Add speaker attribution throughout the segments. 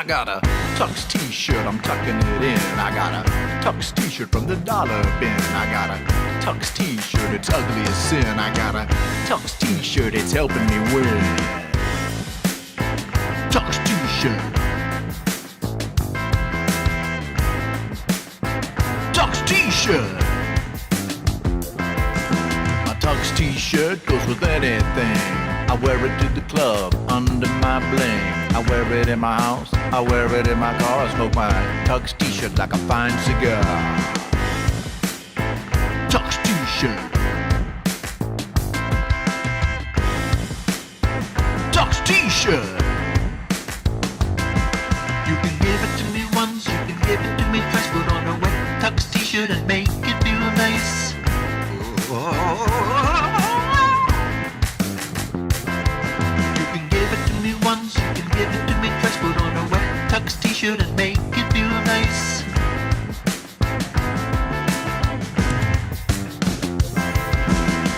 Speaker 1: I got a Tux t-shirt, I'm tucking it in. I got a Tux t-shirt from the dollar bin. I got a Tux t-shirt, it's ugly as sin. I got a Tux t-shirt, it's helping me win. Tux t-shirt. Tux t-shirt. My Tux t-shirt goes with anything. I wear it to the club under my bling. I wear it in my house, I wear it in my car. I smoke my Tux t-shirt like a fine cigar. Tux t-shirt. Tux t-shirt. You can give it to me once, you can give it to me twice. Put on a wet Tux t-shirt and make it feel nice. You can give it to me once, you can give it to me twice. Put on a wet Tux t-shirt and make it feel nice.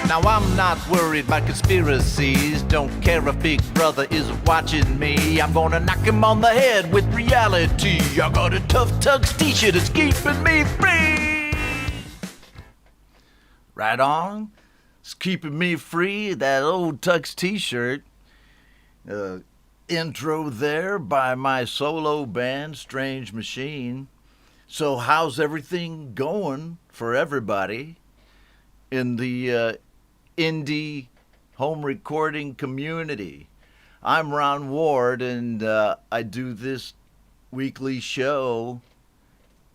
Speaker 1: Now I'm not worried about conspiracies. Don't care if Big Brother is watching me. I'm gonna knock him on the head with reality. I got a tough Tux t-shirt that's keeping me free. Right on. It's keeping me free. That old Tux t-shirt. Intro there by my solo band, Strange Machine. So how's everything going for everybody in the indie home recording community? I'm Ron Ward, and I do this weekly show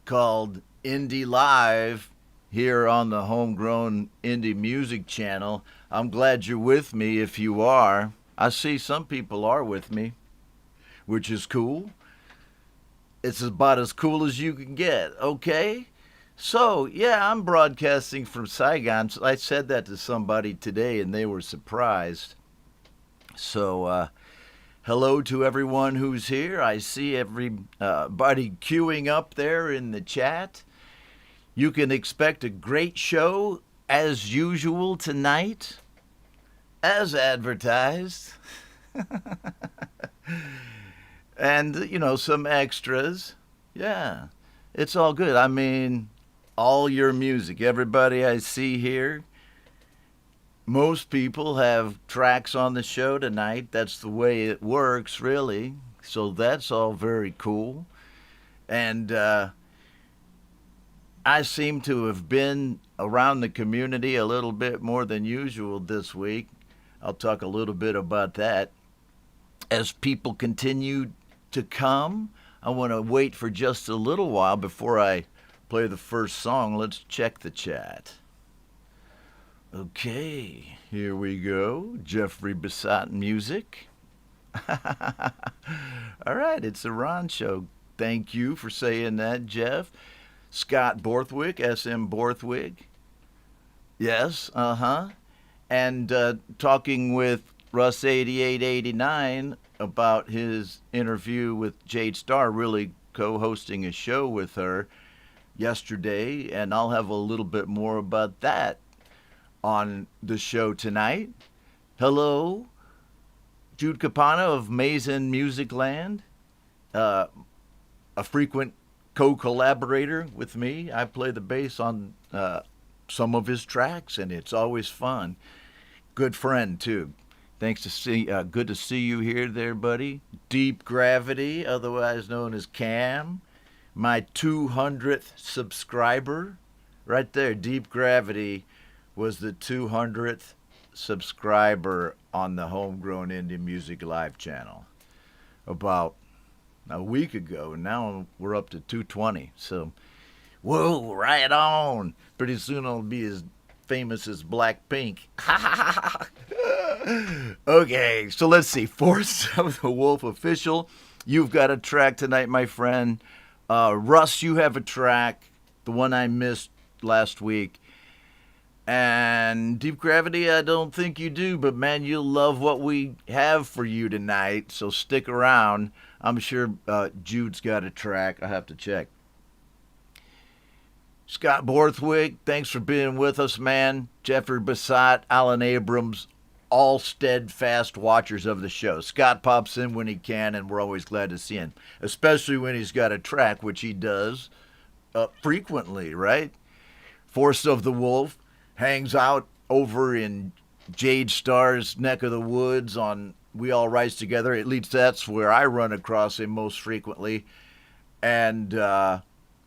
Speaker 1: called Indie Live here on the Homegrown Indie Music Channel. I'm glad you're with me if you are. I see some people are with me, which is cool. It's about as cool as you can get, okay? So, yeah, I'm broadcasting from Saigon. I said that to somebody today, and they were surprised. So, hello to everyone who's here. I see everybody queuing up there in the chat. You can expect a great show, as usual, tonight, as advertised. And, you know, some extras. Yeah, it's all good. I mean, all your music. Everybody I see here, most people have tracks on the show tonight. That's the way it works, really. So that's all very cool. And I seem to have been around the community a little bit more than usual this week. I'll talk a little bit about that. As people continue to come, I want to wait for just a little while before I play the first song. Let's check the chat. Okay, here we go. Jeffrey Bissott music. All right, it's a Ron show. Thank you for saying that, Jeff. Scott Borthwick, SM Borthwick. Yes, And talking with Russ 8889 about his interview with Jade Starr, really co-hosting a show with her yesterday, and I'll have a little bit more about that on the show tonight. Hello, Jude Capana of Mazen Music Land, a frequent co-collaborator with me. I play the bass on some of his tracks, and it's always fun. Good friend, too. Thanks to see, good to see you here there, buddy. Deep Gravity, otherwise known as Cam, my 200th subscriber. Right there, Deep Gravity was the 200th subscriber on the Homegrown Indie Music Live channel about a week ago. Now we're up to 220. So, whoa, right on. Pretty soon I'll be as famous as Blackpink. Okay, so let's see. Force of the Wolf official. You've got a track tonight, my friend. Russ, you have a track, the one I missed last week. And Deep Gravity, I don't think you do, but man, you'll love what we have for you tonight, so stick around. I'm sure Jude's got a track. I have to check. Scott Borthwick, thanks for being with us, man. Jeffrey Bissott, Alan Abrams, all steadfast watchers of the show. Scott pops in when he can, and we're always glad to see him, especially when he's got a track, which he does frequently, right? Force of the Wolf hangs out over in Jade Starr's neck of the woods on We All Rise Together. At least that's where I run across him most frequently. And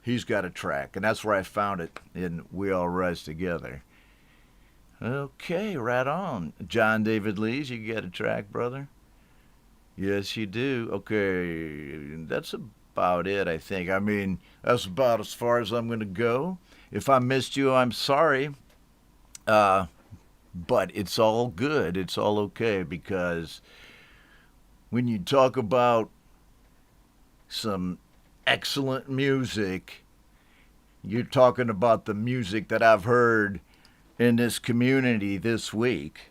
Speaker 1: he's got a track, and that's where I found it, in We All Rise Together. Okay, right on. John David Lees, you got a track, brother? Yes, you do. Okay, that's about it, I think. I mean, that's about as far as I'm going to go. If I missed you, I'm sorry. But it's all good. It's all okay, because when you talk about some excellent music, you're talking about the music that I've heard in this community this week.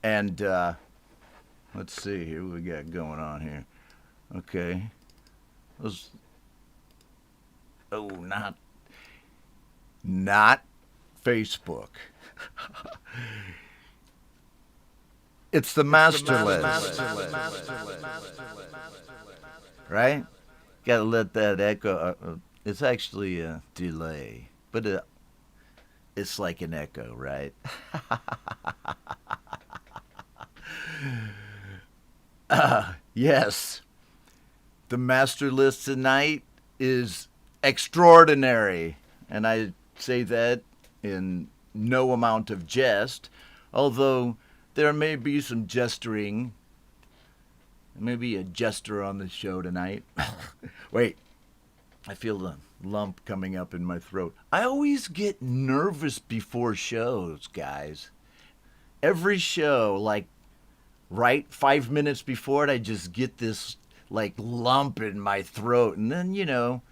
Speaker 1: And let's see here what we got going on here. Okay. Not Facebook. It's the master list. Right? Gotta let that echo. It's actually a delay, but it's like an echo, right? Yes. The master list tonight is extraordinary, and I say that in no amount of jest, although there may be some gesturing. Maybe a jester on the show tonight. Wait, I feel a lump coming up in my throat. I always get nervous before shows, guys. Every show, like, right 5 minutes before it, I just get this, like, lump in my throat. And then, you know,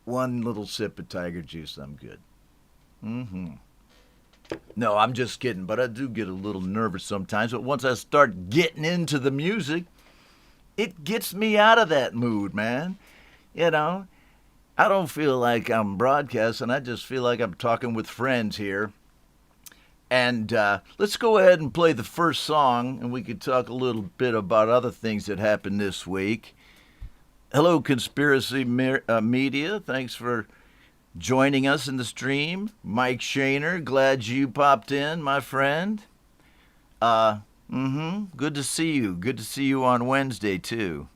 Speaker 1: one little sip of tiger juice, I'm good. No, I'm just kidding, but I do get a little nervous sometimes. But once I start getting into the music, it gets me out of that mood, man. You know, I don't feel like I'm broadcasting. I just feel like I'm talking with friends here. And let's go ahead and play the first song, and we could talk a little bit about other things that happened this week. Hello, Conspiracy Media. Thanks for joining us in the stream. Mike Shaner, glad you popped in, my friend. Good to see you. Good to see you on Wednesday, too.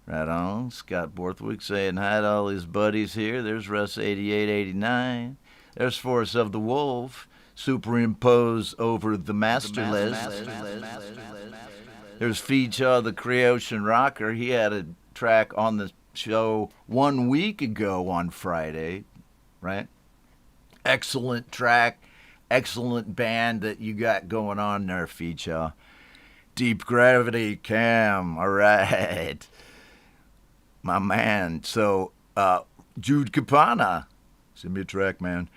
Speaker 1: Right on. Scott Borthwick saying hi to all his buddies here. There's Russ8889. There's Force of the Wolf, superimposed over the master list. There's Feechaw, the Creation Rocker. He had a track on the show 1 week ago on Friday, right? Excellent track, excellent band that you got going on there, Feechaw. Deep Gravity Cam, all right. My man. So, Jude Capana, send me a track, man.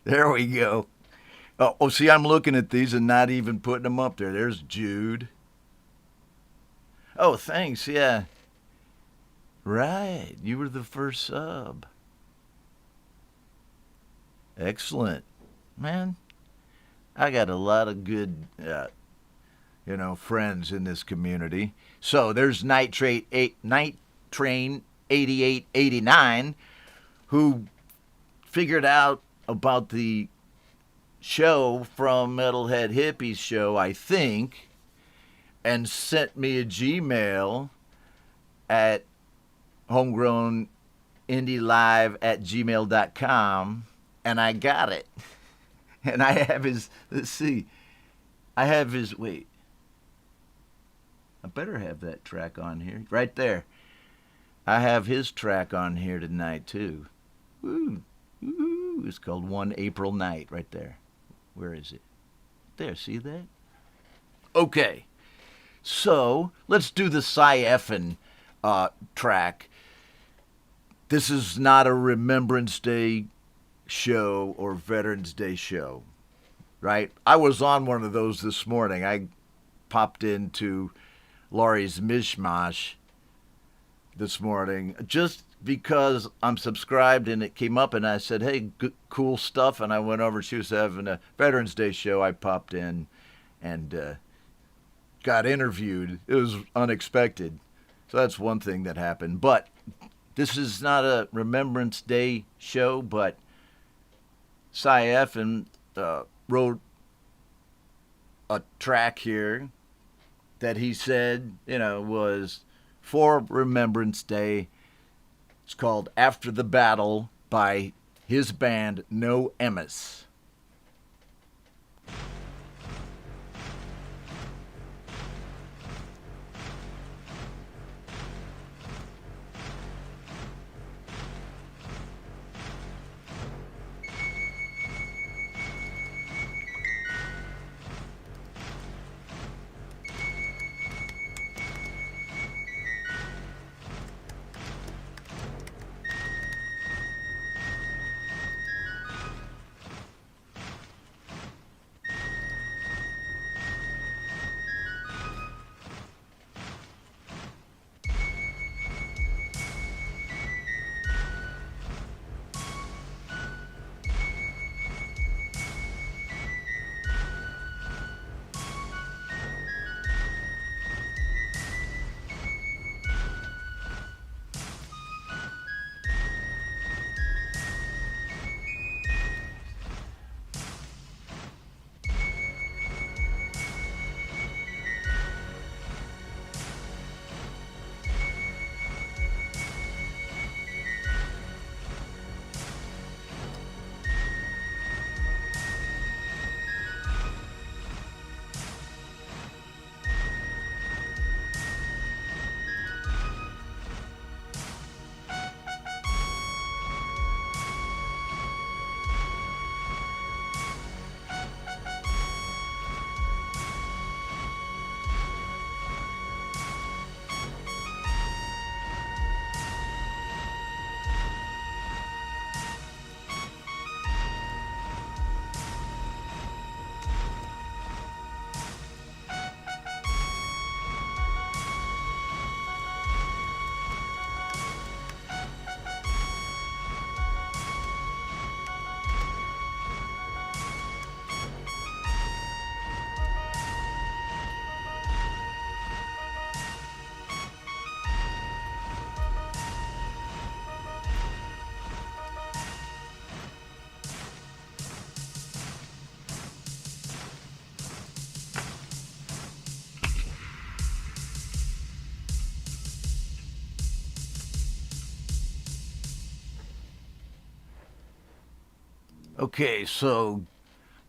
Speaker 1: There we go. Oh, see, I'm looking at these and not even putting them up there. There's Jude. Oh, thanks, yeah. Right, you were the first sub. Excellent. Man, I got a lot of good, friends in this community. So there's Night Train 8889, who figured out about the show from Metalhead Hippies show, I think, and sent me a Gmail at homegrownindlive@gmail.com, and I got it. And I have his, wait. I better have that track on here. Right there. I have his track on here tonight, too. Woo. Woo. It's called One April Night, right there. Where is it? There, see that? Okay. So, let's do the Cy-Effin track. This is not a Remembrance Day show or Veterans Day show, right? I was on one of those this morning. I popped into Laurie's Mishmash this morning just because I'm subscribed and it came up and I said, hey, cool stuff. And I went over. She was having a Veterans Day show. I popped in and got interviewed. It was unexpected. So that's one thing that happened. But this is not a Remembrance Day show, but Cy Effin wrote a track here that he said, was for Remembrance Day. It's called After the Battle by his band No Emis. Okay, so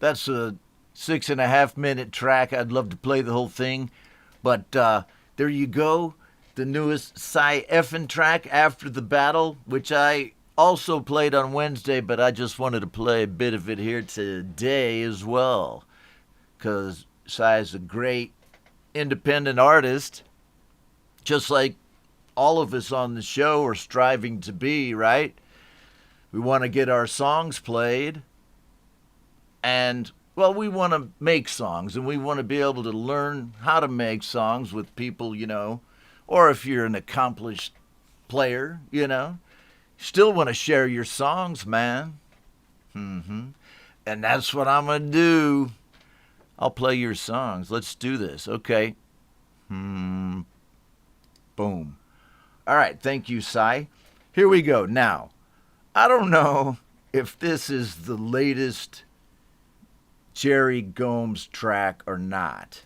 Speaker 1: that's a 6.5 minute track. I'd love to play the whole thing, but there you go. The newest Cy Effin track, After the Battle, which I also played on Wednesday, but I just wanted to play a bit of it here today as well, because Cy is a great independent artist, just like all of us on the show are striving to be, right? We want to get our songs played, and, well, we want to make songs, and we want to be able to learn how to make songs with people, or if you're an accomplished player, still want to share your songs, man. And that's what I'm going to do. I'll play your songs. Let's do this. Okay. Boom. All right. Thank you, Cy. Here we go. Now, I don't know if this is the latest Jerry Gomes track or not.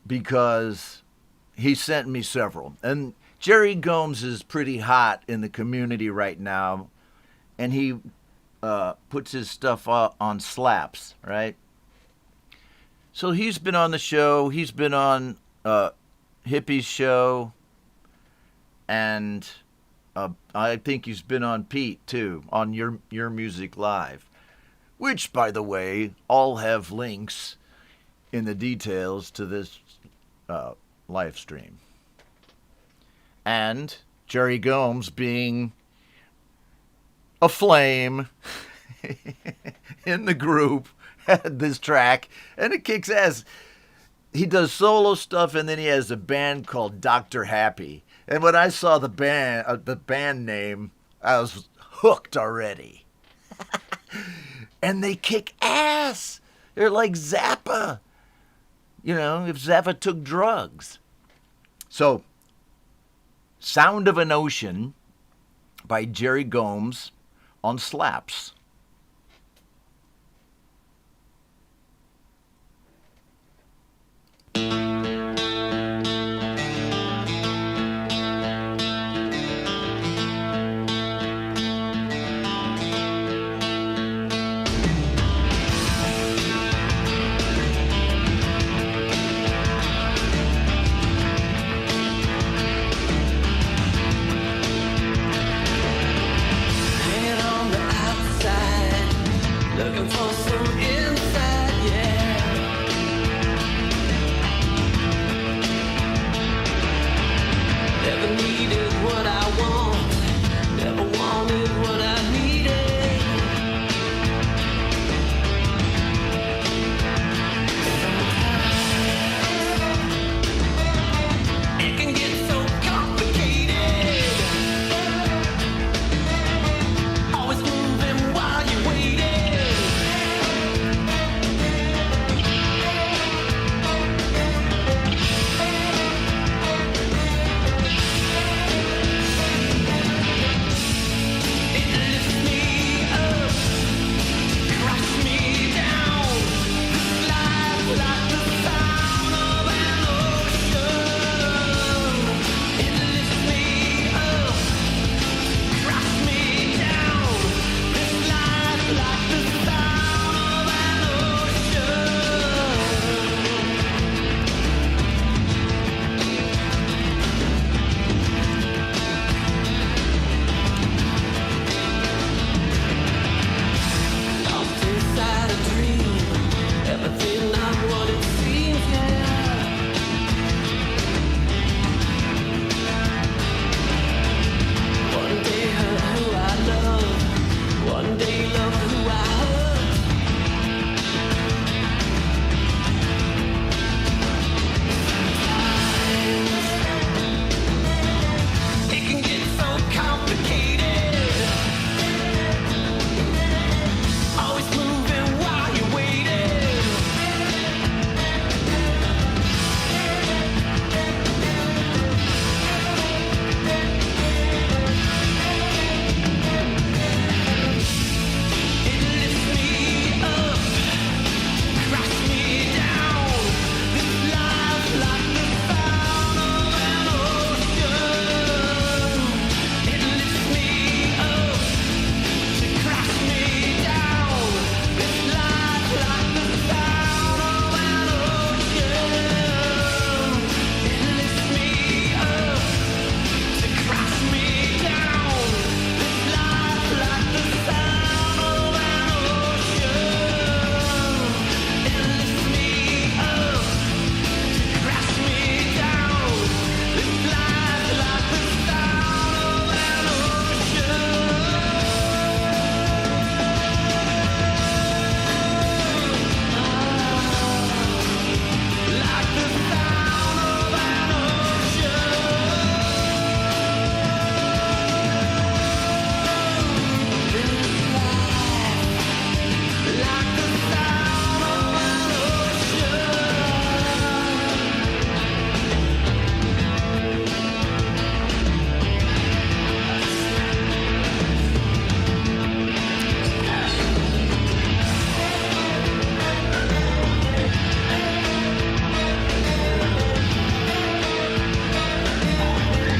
Speaker 1: Because he sent me several. And Jerry Gomes is pretty hot in the community right now. And he puts his stuff on slaps, right? So he's been on the show. He's been on Hippie's show. And I think he's been on Pete, too, on Your Music Live. Which, by the way, all have links in the details to this live stream. And Jerry Gomes, being a flame in the group, had this track, and it kicks ass. he does solo stuff, and then he has a band called Dr. Happy. And when I saw the band name, I was hooked already. And they kick ass. They're like Zappa. You know, if Zappa took drugs. So, Sound of an Ocean by Jerry Gomes on Slaps.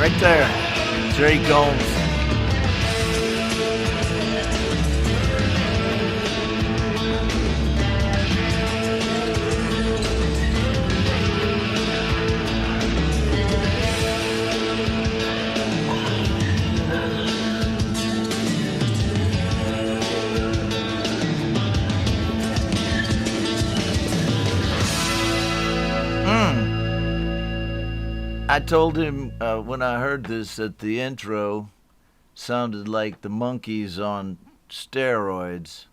Speaker 1: Right there. Jerry Gomes. I told him when I heard this that the intro sounded like the Monkees on steroids.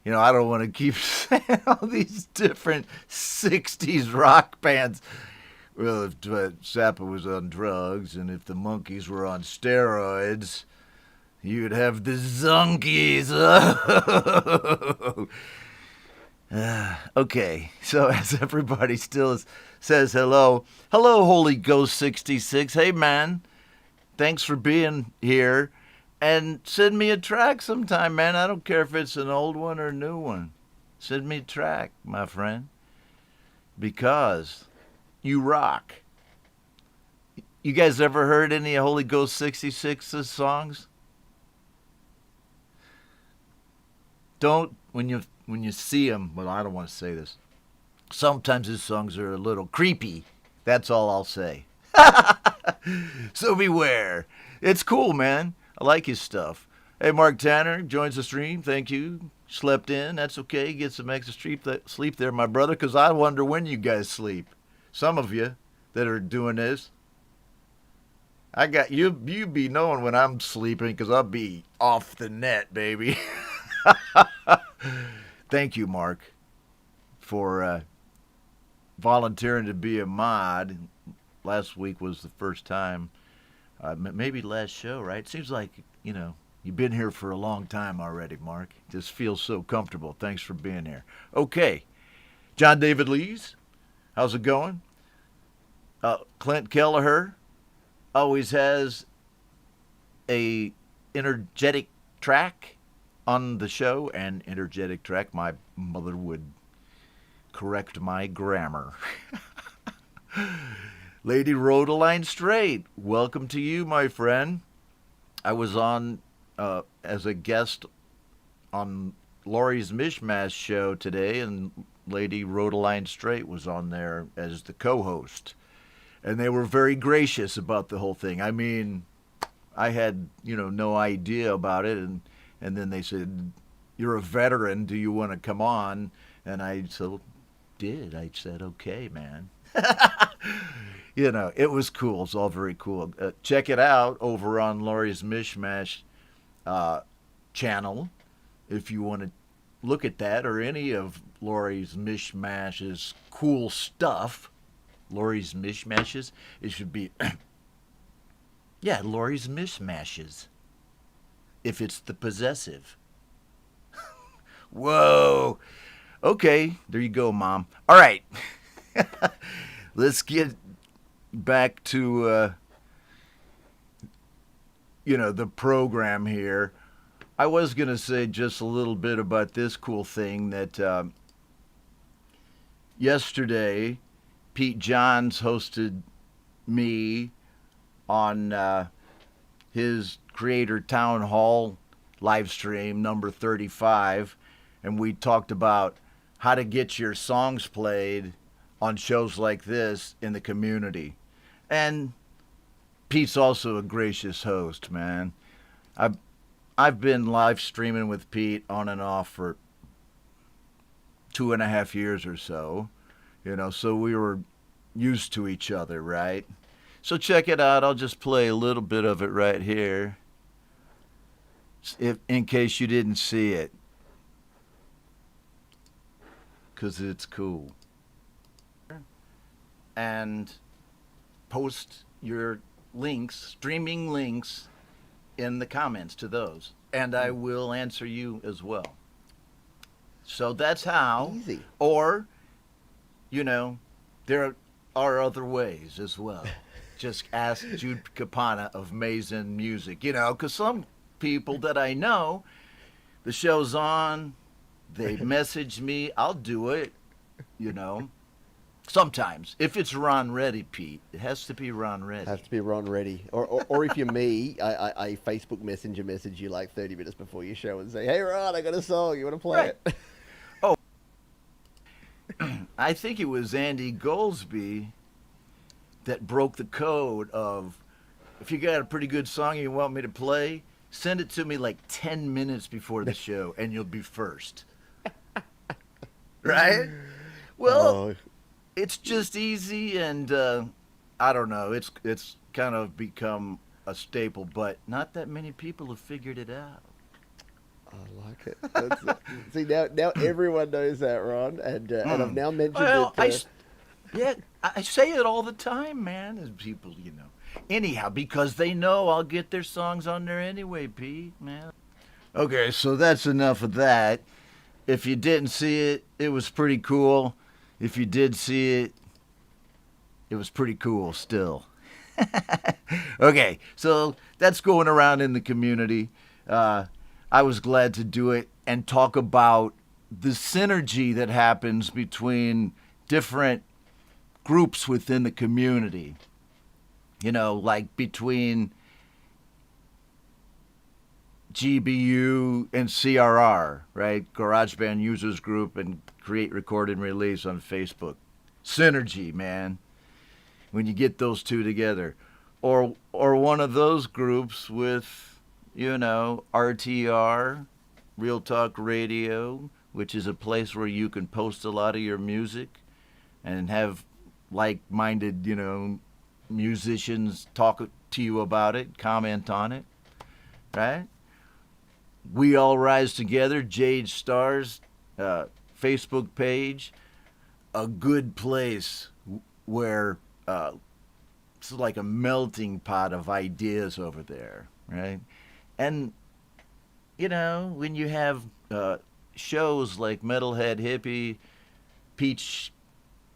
Speaker 1: You know, I don't want to keep saying all these different 60s rock bands. Well, if Zappa was on drugs and if the Monkees were on steroids, you'd have the Zonkies. Okay, so as everybody still says hello, Holy Ghost 66. Hey, man, thanks for being here. And send me a track sometime, man. I don't care if it's an old one or a new one. Send me a track, my friend, because you rock. You guys ever heard any of Holy Ghost 66's songs? Don't, when you see them, well, I don't want to say this. Sometimes his songs are a little creepy. That's all I'll say. So beware. It's cool, man. I like his stuff. Hey, Mark Tanner joins the stream. Thank you. Slept in. That's okay. Get some extra sleep there, my brother, because I wonder when you guys sleep. Some of you that are doing this. I got you be knowing when I'm sleeping because I'll be off the net, baby. Thank you, Mark, for volunteering to be a mod. Last week was the first time. Maybe last show, right? Seems like, you've been here for a long time already, Mark. Just feels so comfortable. Thanks for being here. Okay. John David Lees, how's it going? Clint Kelleher always has a energetic track on the show, and energetic track, my mother would correct my grammar. Lady Rhodaline Straight, welcome to you, my friend. I was on as a guest on Lori's Mishmash show today, and Lady Rhodaline Straight was on there as the co-host. And they were very gracious about the whole thing. I mean, I had, no idea about it, and then they said, "You're a veteran, do you want to come on?" And I did. I said, "Okay, man." It was cool. It's all very cool. Check it out over on Lori's Mishmash channel if you want to look at that or any of Lori's Mishmash's cool stuff. Lori's Mishmashes. It should be, yeah, Lori's Mishmashes. If it's the possessive. Whoa. Okay, there you go, Mom. All right. Let's get back to, the program here. I was going to say just a little bit about this cool thing that yesterday Pete Johns hosted me on his Creator Town Hall live stream number 35, and we talked about how to get your songs played on shows like this in the community. And Pete's also a gracious host, man. I've been live streaming with Pete on and off for 2.5 years or so, so we were used to each other, right? So check it out. I'll just play a little bit of it right here, in case you didn't see it, because it's cool. And post your links, streaming links, in the comments to those, and I will answer you as well. So that's how.
Speaker 2: Easy.
Speaker 1: Or, there are other ways as well. Just ask Jude Capana of Mazen Music, because some people that I know, the show's on, they message me, I'll do it, Sometimes. If it's Ron Ready, Pete, it has to be Ron Ready.
Speaker 2: Has to be Ron Ready. Or if you're me, I Facebook Messenger message you like 30 minutes before your show and say, "Hey, Ron, I got a song. You want to play it?"
Speaker 1: Oh, I think it was Andy Goldsby that broke the code of, if you got a pretty good song you want me to play, send it to me like 10 minutes before the show, and you'll be first. Right? Well... It's just easy, and I don't know. It's kind of become a staple, but not that many people have figured it out.
Speaker 2: I like it. See, now everyone knows that, Ron, and I've now mentioned
Speaker 1: Well,
Speaker 2: it.
Speaker 1: yeah, I say it all the time, man. As people, Anyhow, because they know I'll get their songs on there anyway, Pete, man. Okay, so that's enough of that. If you didn't see it, it was pretty cool. If you did see it, it was pretty cool still. Okay, so that's going around in the community. I was glad to do it and talk about the synergy that happens between different groups within the community. Like between GBU and CRR, right? GarageBand Users Group and Create, Record, and Release on Facebook. Synergy, man. When you get those two together. Or one of those groups with, RTR, Real Talk Radio, which is a place where you can post a lot of your music and have like-minded, musicians talk to you about it, comment on it, right? We All Rise Together, Jade Stars, Facebook page, a good place where it's like a melting pot of ideas over there, right? And, when you have shows like Metalhead Hippie, Peach,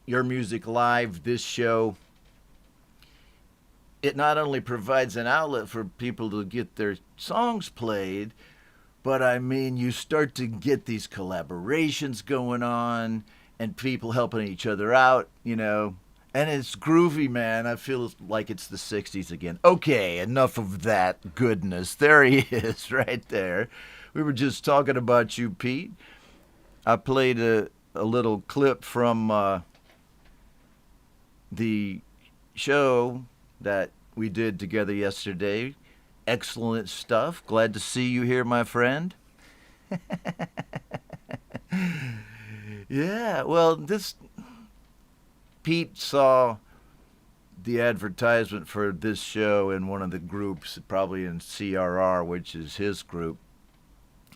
Speaker 1: Your Music Live, this show, it not only provides an outlet for people to get their songs played, but you start to get these collaborations going on and people helping each other out, and it's groovy, man. I feel like it's the 60s again. Okay, enough of that goodness. There he is right there. We were just talking about you, Pete. I played a little clip from the show that we did together yesterday. Excellent stuff. Glad to see you here, my friend. Yeah, well, Pete saw the advertisement for this show in one of the groups, probably in CRR, which is his group,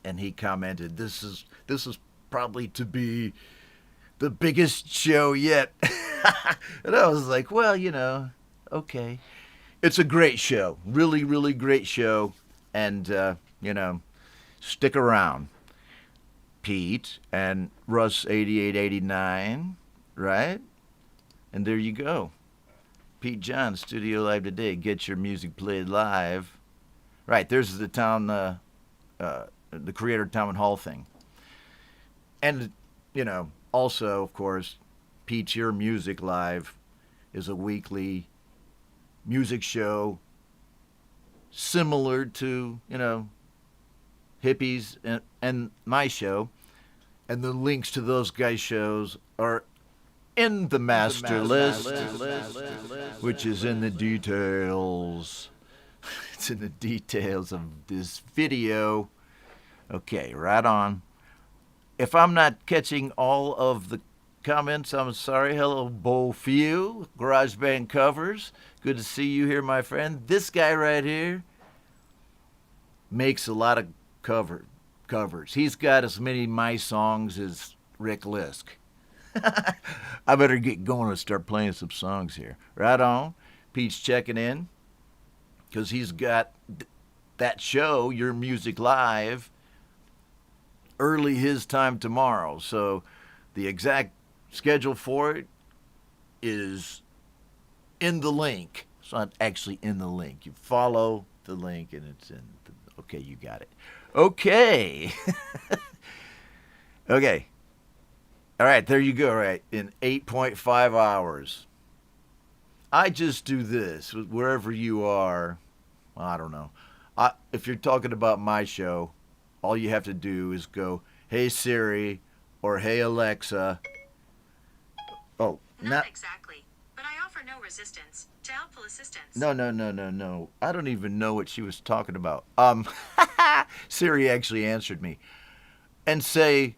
Speaker 1: and he commented, "This is probably to be the biggest show yet." And I was like, well, okay. It's a great show. Really, really great show. And, stick around. Pete and Russ 8889, right? And there you go. Pete John, Studio Live today. Get your music played live. Right, there's the the Creator Town Hall thing. And, also, of course, Pete's Your Music Live is a weekly music show similar to, Hippies and my show. And the links to those guys' shows are in the master list, which is in the details. It's in the details of this video. Okay, right on. If I'm not catching all of the comments, I'm sorry. Hello, Bo Few, GarageBand Covers. Good to see you here, my friend. This guy right here makes a lot of covers. He's got as many my songs as Rick Lisk. I better get going and start playing some songs here. Right on. Pete's checking in because he's got that show, Your Music Live, early his time tomorrow. So the exact schedule for it is in the link. It's not actually in the link. You follow the link and it's in the, okay, you got it. Okay. Okay. All right, there you go, right, in 8.5 hours. I just do this, wherever you are, I don't know. If you're talking about my show, all you have to do is go, "Hey Siri," or "Hey Alexa." Oh,
Speaker 3: not exactly, but I offer no resistance to helpful assistance.
Speaker 1: No. I don't even know what she was talking about. Siri actually answered me. And say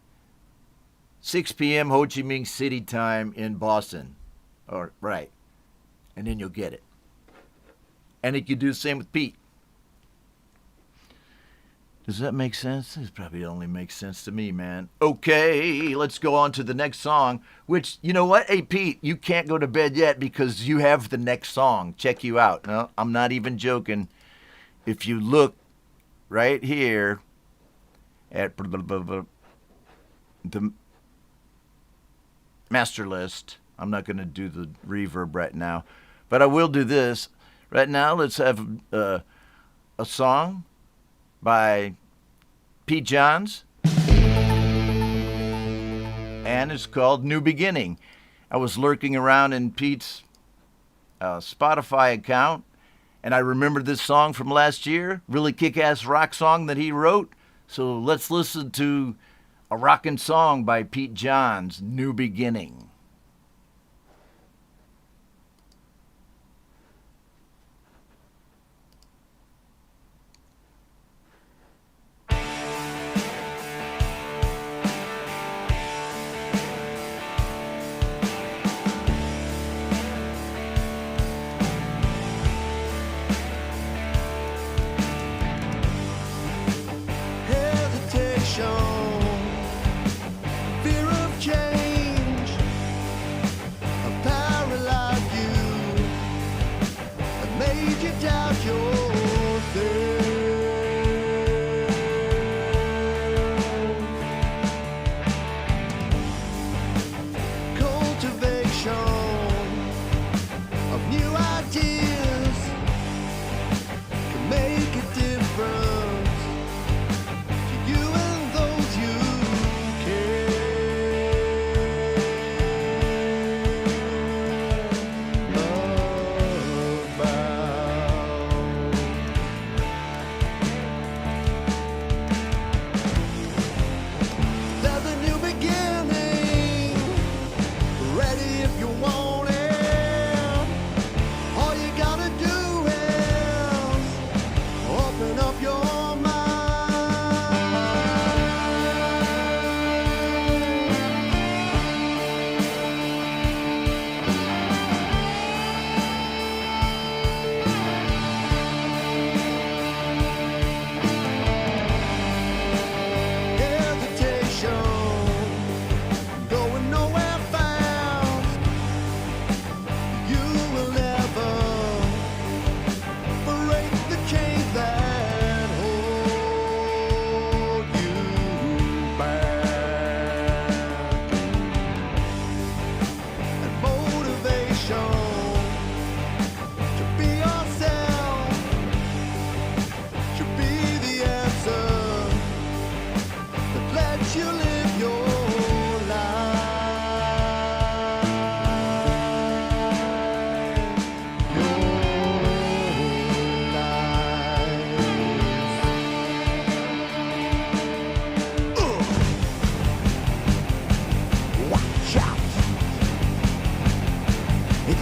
Speaker 1: 6 p.m. Ho Chi Minh City time in Boston. Or right. And then you'll get it. And you can do the same with Pete. Does that make sense? This probably only makes sense to me, man. Okay, let's go on to the next song, which, you know what? Hey, Pete, you can't go to bed yet because you have the next song. Check you out. No, I'm not even joking. If you look right here at the master list, I'm not going to do the reverb right now, but I will do this. Right now, let's have a song by Pete Johns, and it's called New Beginning. I was lurking around in Pete's Spotify account, and I remembered this song from last year, really kick-ass rock song that he wrote. So let's listen to a rockin' song by Pete Johns, New Beginning.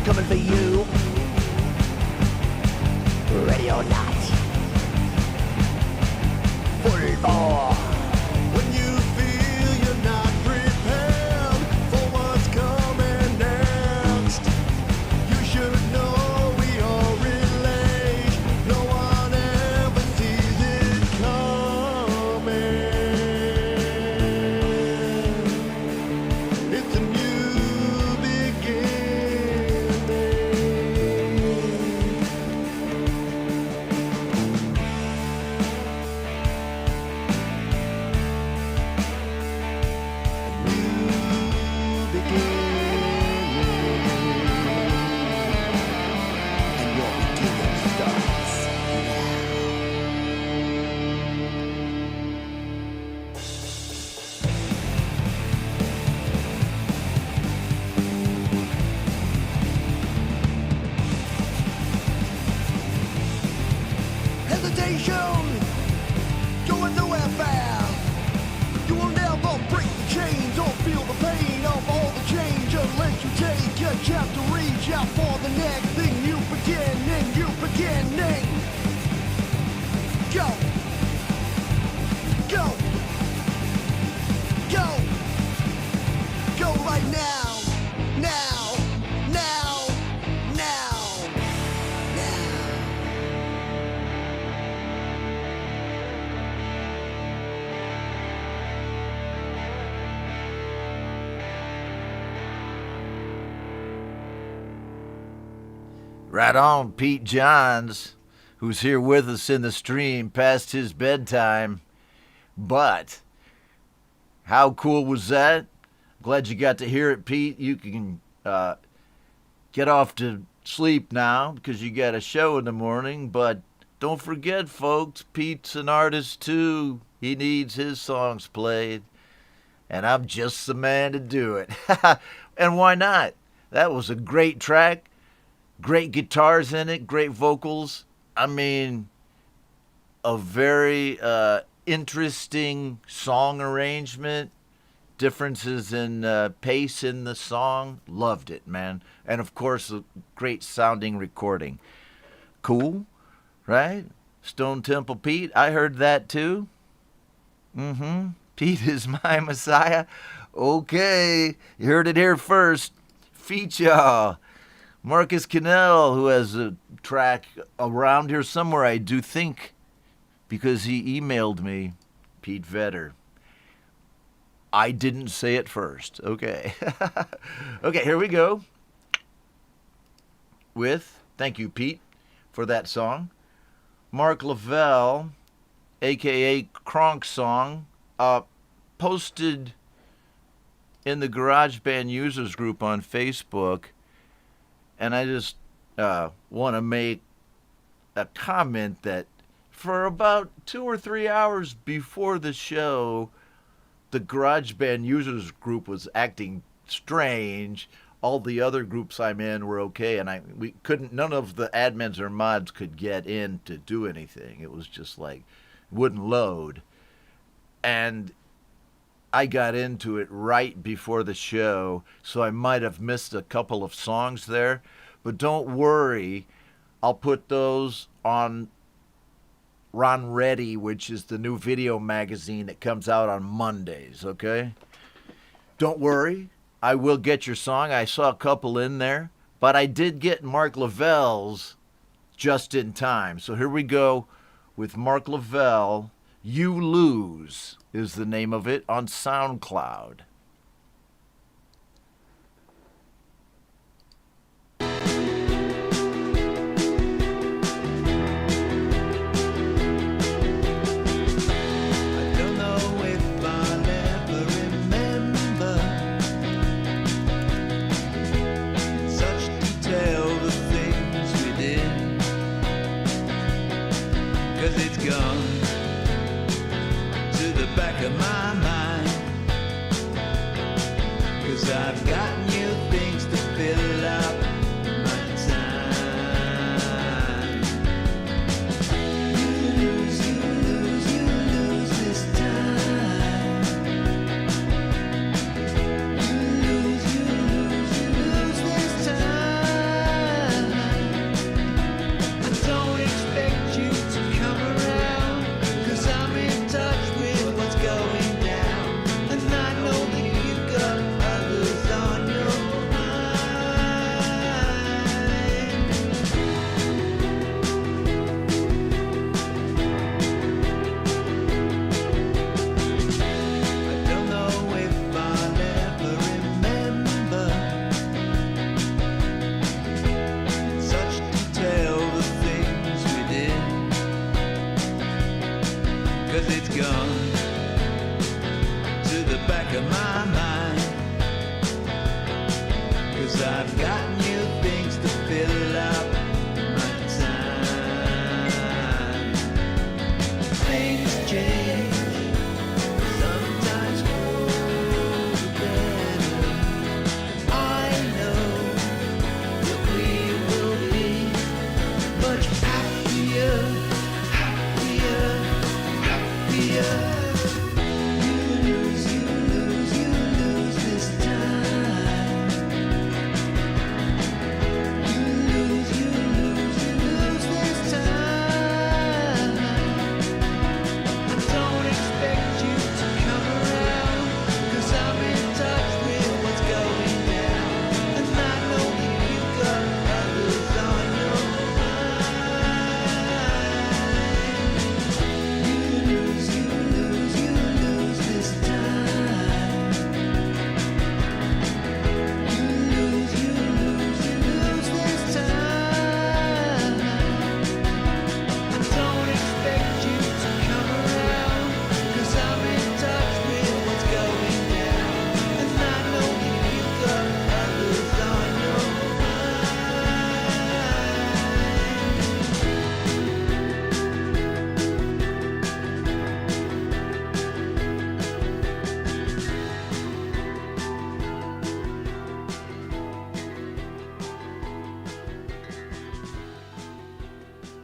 Speaker 4: coming for you. Ready or not. Full bore.
Speaker 5: When you feel you're not prepared for what's coming next, you should know we all relate. No one ever sees it coming. It's a new beginning.
Speaker 1: Right on, Pete Johns, who's here with us in the stream past his bedtime. But how cool was that? Glad you got to hear it, Pete. You can get off to sleep now because you got a show in the morning. But don't forget, folks, Pete's an artist too. He needs his songs played. And I'm just the man to do it. And why not? That was a great track. Great guitars in it, great vocals. I mean, a very interesting song arrangement. Differences in pace in the song. Loved it, man. And of course, a great sounding recording. Cool, right? Stone Temple Pete, I heard that too. Pete is my Messiah. Okay, you heard it here first. Feature Marcus Cannell, who has a track around here somewhere, I do think, because he emailed me, Pete Vedder. I didn't say it first. Okay. Okay, here we go. Thank you, Pete, for that song. Mark Lavelle, a.k.a. Kronk Song, posted in the GarageBand users group on Facebook, and I just want to make a comment that for about 2 or 3 hours before the show, the GarageBand users group was acting strange. All the other groups I'm in were okay, and none of the admins or mods could get in to do anything. It was just like, wouldn't load. And I got into it right before the show, so I might have missed a couple of songs there. But don't worry, I'll put those on Ron Ready, which is the new video magazine that comes out on Mondays, okay? Don't worry, I will get your song. I saw a couple in there, but I did get Mark Lavelle's just in time. So here we go with Mark Lavelle. You Lose is the name of it on SoundCloud.
Speaker 5: I've got new things to fill up my time. You lose this time. You lose this time. I don't expect you to come around, 'cause I'm in touch with what's going down. And I know that you've got others on your mind. I don't know if I'll ever remember in such detail the things we did, 'cause it's gone to the back of my mind. 'Cause I've got new things to fill up my time. Things change, sometimes for the better. I know that we will be much happier, happier, happier. You lose this time.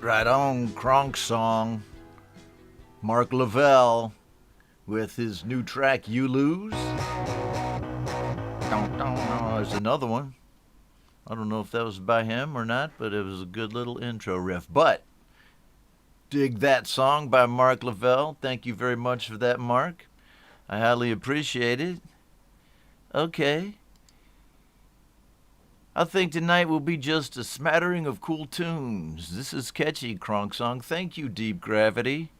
Speaker 1: Right on, Kronk song. Mark Lavelle with his new track, You Lose. There's another one. I don't know if that was by him or not, but it was a good little intro riff. But dig that song by Mark Lavelle. Thank you very much for that, Mark. I highly appreciate it. Okay. I think tonight will be just a smattering of cool tunes. This is catchy, Kronk song. Thank you, Deep Gravity.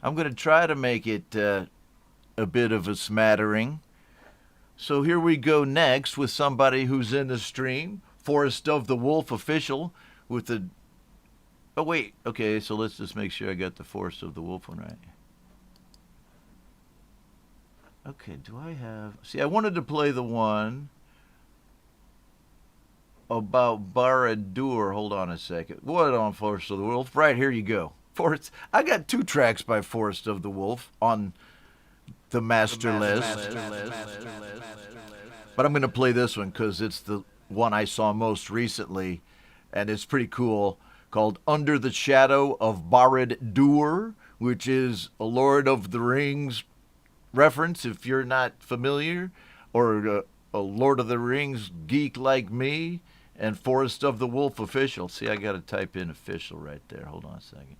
Speaker 1: I'm going to try to make it a bit of a smattering. So here we go next with somebody who's in the stream, Forest of the Wolf official, with the... Oh, wait. Okay, so let's just make sure I got the Forest of the Wolf one right. Okay, do I have... See, I wanted to play the one about Baradur. Hold on a second. What on Forest of the Wolf? Right, here you go. Forest. I got 2 tracks by Forest of the Wolf on the master list. But I'm going to play this one because it's the one I saw most recently, and it's pretty cool, called Under the Shadow of Barad-dûr, which is a Lord of the Rings reference, if you're not familiar, or a Lord of the Rings geek like me, and Forest of the Wolf official. See, I got to type in official right there. Hold on a second.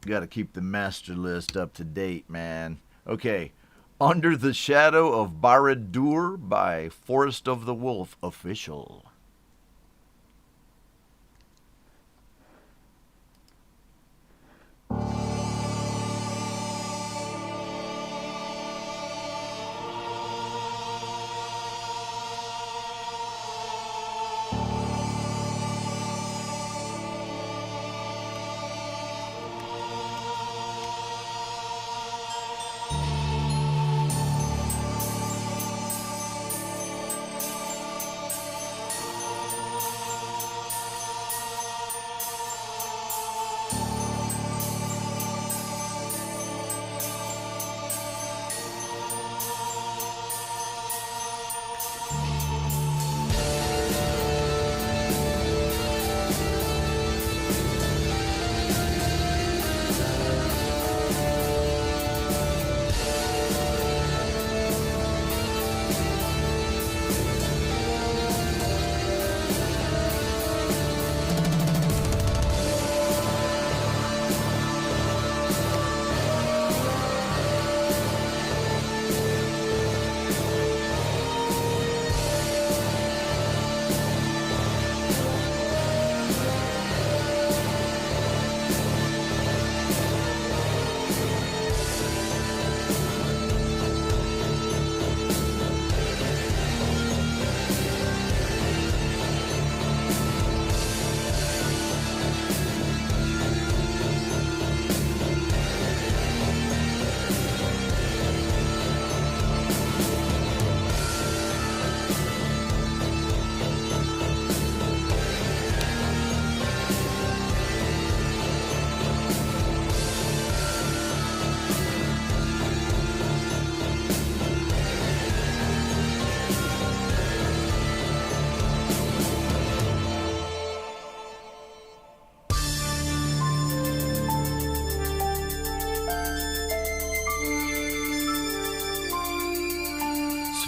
Speaker 1: Got to keep the master list up to date, man. Okay. Under the Shadow of Barad-dûr by Forest of the Wolf official.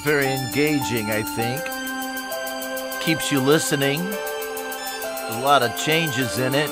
Speaker 1: Very engaging, I think. Keeps you listening. A lot of changes in it.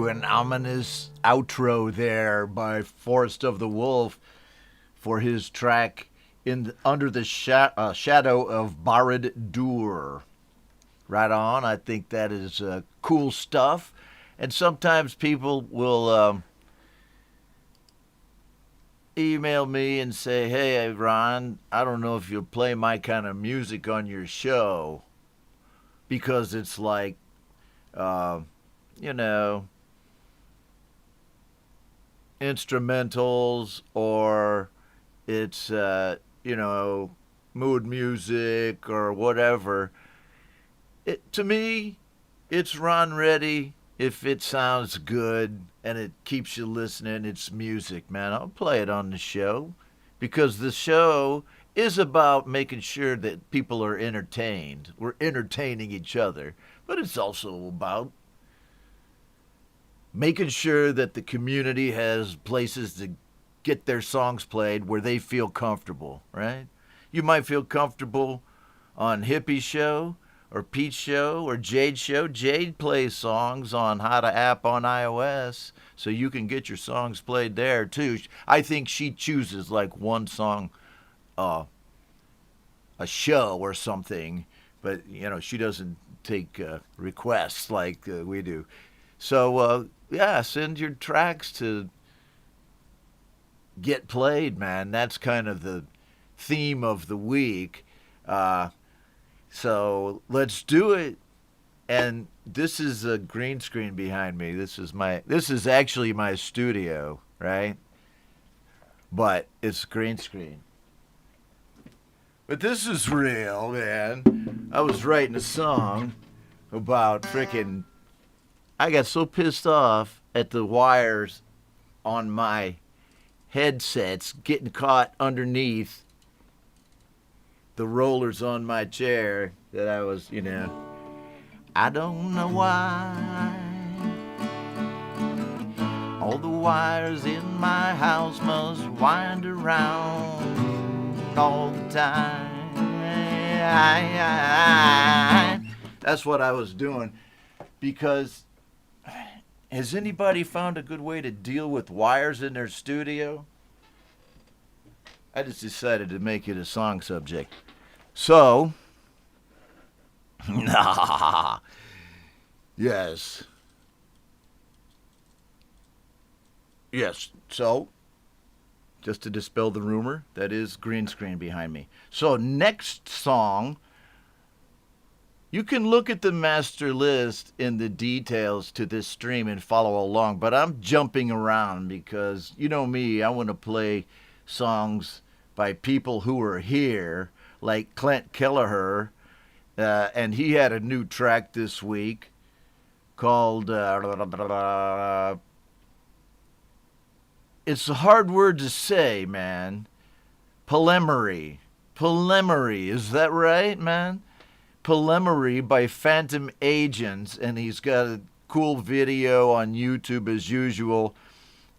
Speaker 1: to an ominous outro there by Forest of the Wolf for his track Under the Shadow of Barad Dur. Right on. I think that is cool stuff. And sometimes people will email me and say, hey, Ron, I don't know if you'll play my kind of music on your show, because it's like, instrumentals, or it's, mood music or whatever. To me, it's Ron Reddy. If it sounds good and it keeps you listening, it's music, man. I'll play it on the show, because the show is about making sure that people are entertained. We're entertaining each other, but it's also about making sure that the community has places to get their songs played where they feel comfortable, right? You might feel comfortable on Hippie's show, or Pete's show, or Jade's show. Jade plays songs on How to App on iOS, so you can get your songs played there too. I think she chooses like one song a show or something, but she doesn't take requests like we do. So send your tracks to get played, man. That's kind of the theme of the week. So let's do it. And this is a green screen behind me. This is actually my studio, right? But it's green screen. But this is real, man. I was writing a song about frickin', I got so pissed off at the wires on my headsets getting caught underneath the rollers on my chair that I was, I don't know why all the wires in my house must wind around all the time. That's what I was doing, because has anybody found a good way to deal with wires in their studio? I just decided to make it a song subject. So, yes. So, just to dispel the rumor, that is green screen behind me. So, next song, you can look at the master list in the details to this stream and follow along, but I'm jumping around because, you know me, I want to play songs by people who are here, like Clint Kelleher, and he had a new track this week called, it's a hard word to say, man, Polemery. Polemery, is that right, man? Polemery by Phantom Agents, and he's got a cool video on YouTube as usual.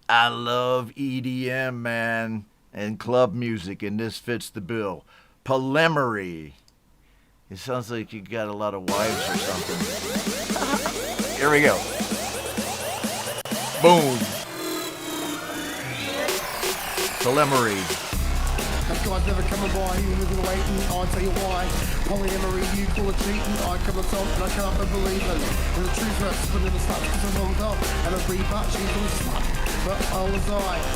Speaker 1: I love EDM, man, and club music, and this fits the bill. Polemery. It sounds like you got a lot of wives or something. Here we go. Boom. Polemery.
Speaker 6: That guy's never coming by, he was waiting, I'll tell you why. Polyamory, you call it cheating, I come myself and I can't believe it. And the truth hurts, but in the slaps because I'm rolled up. And I breathe back, she's all slap. But I was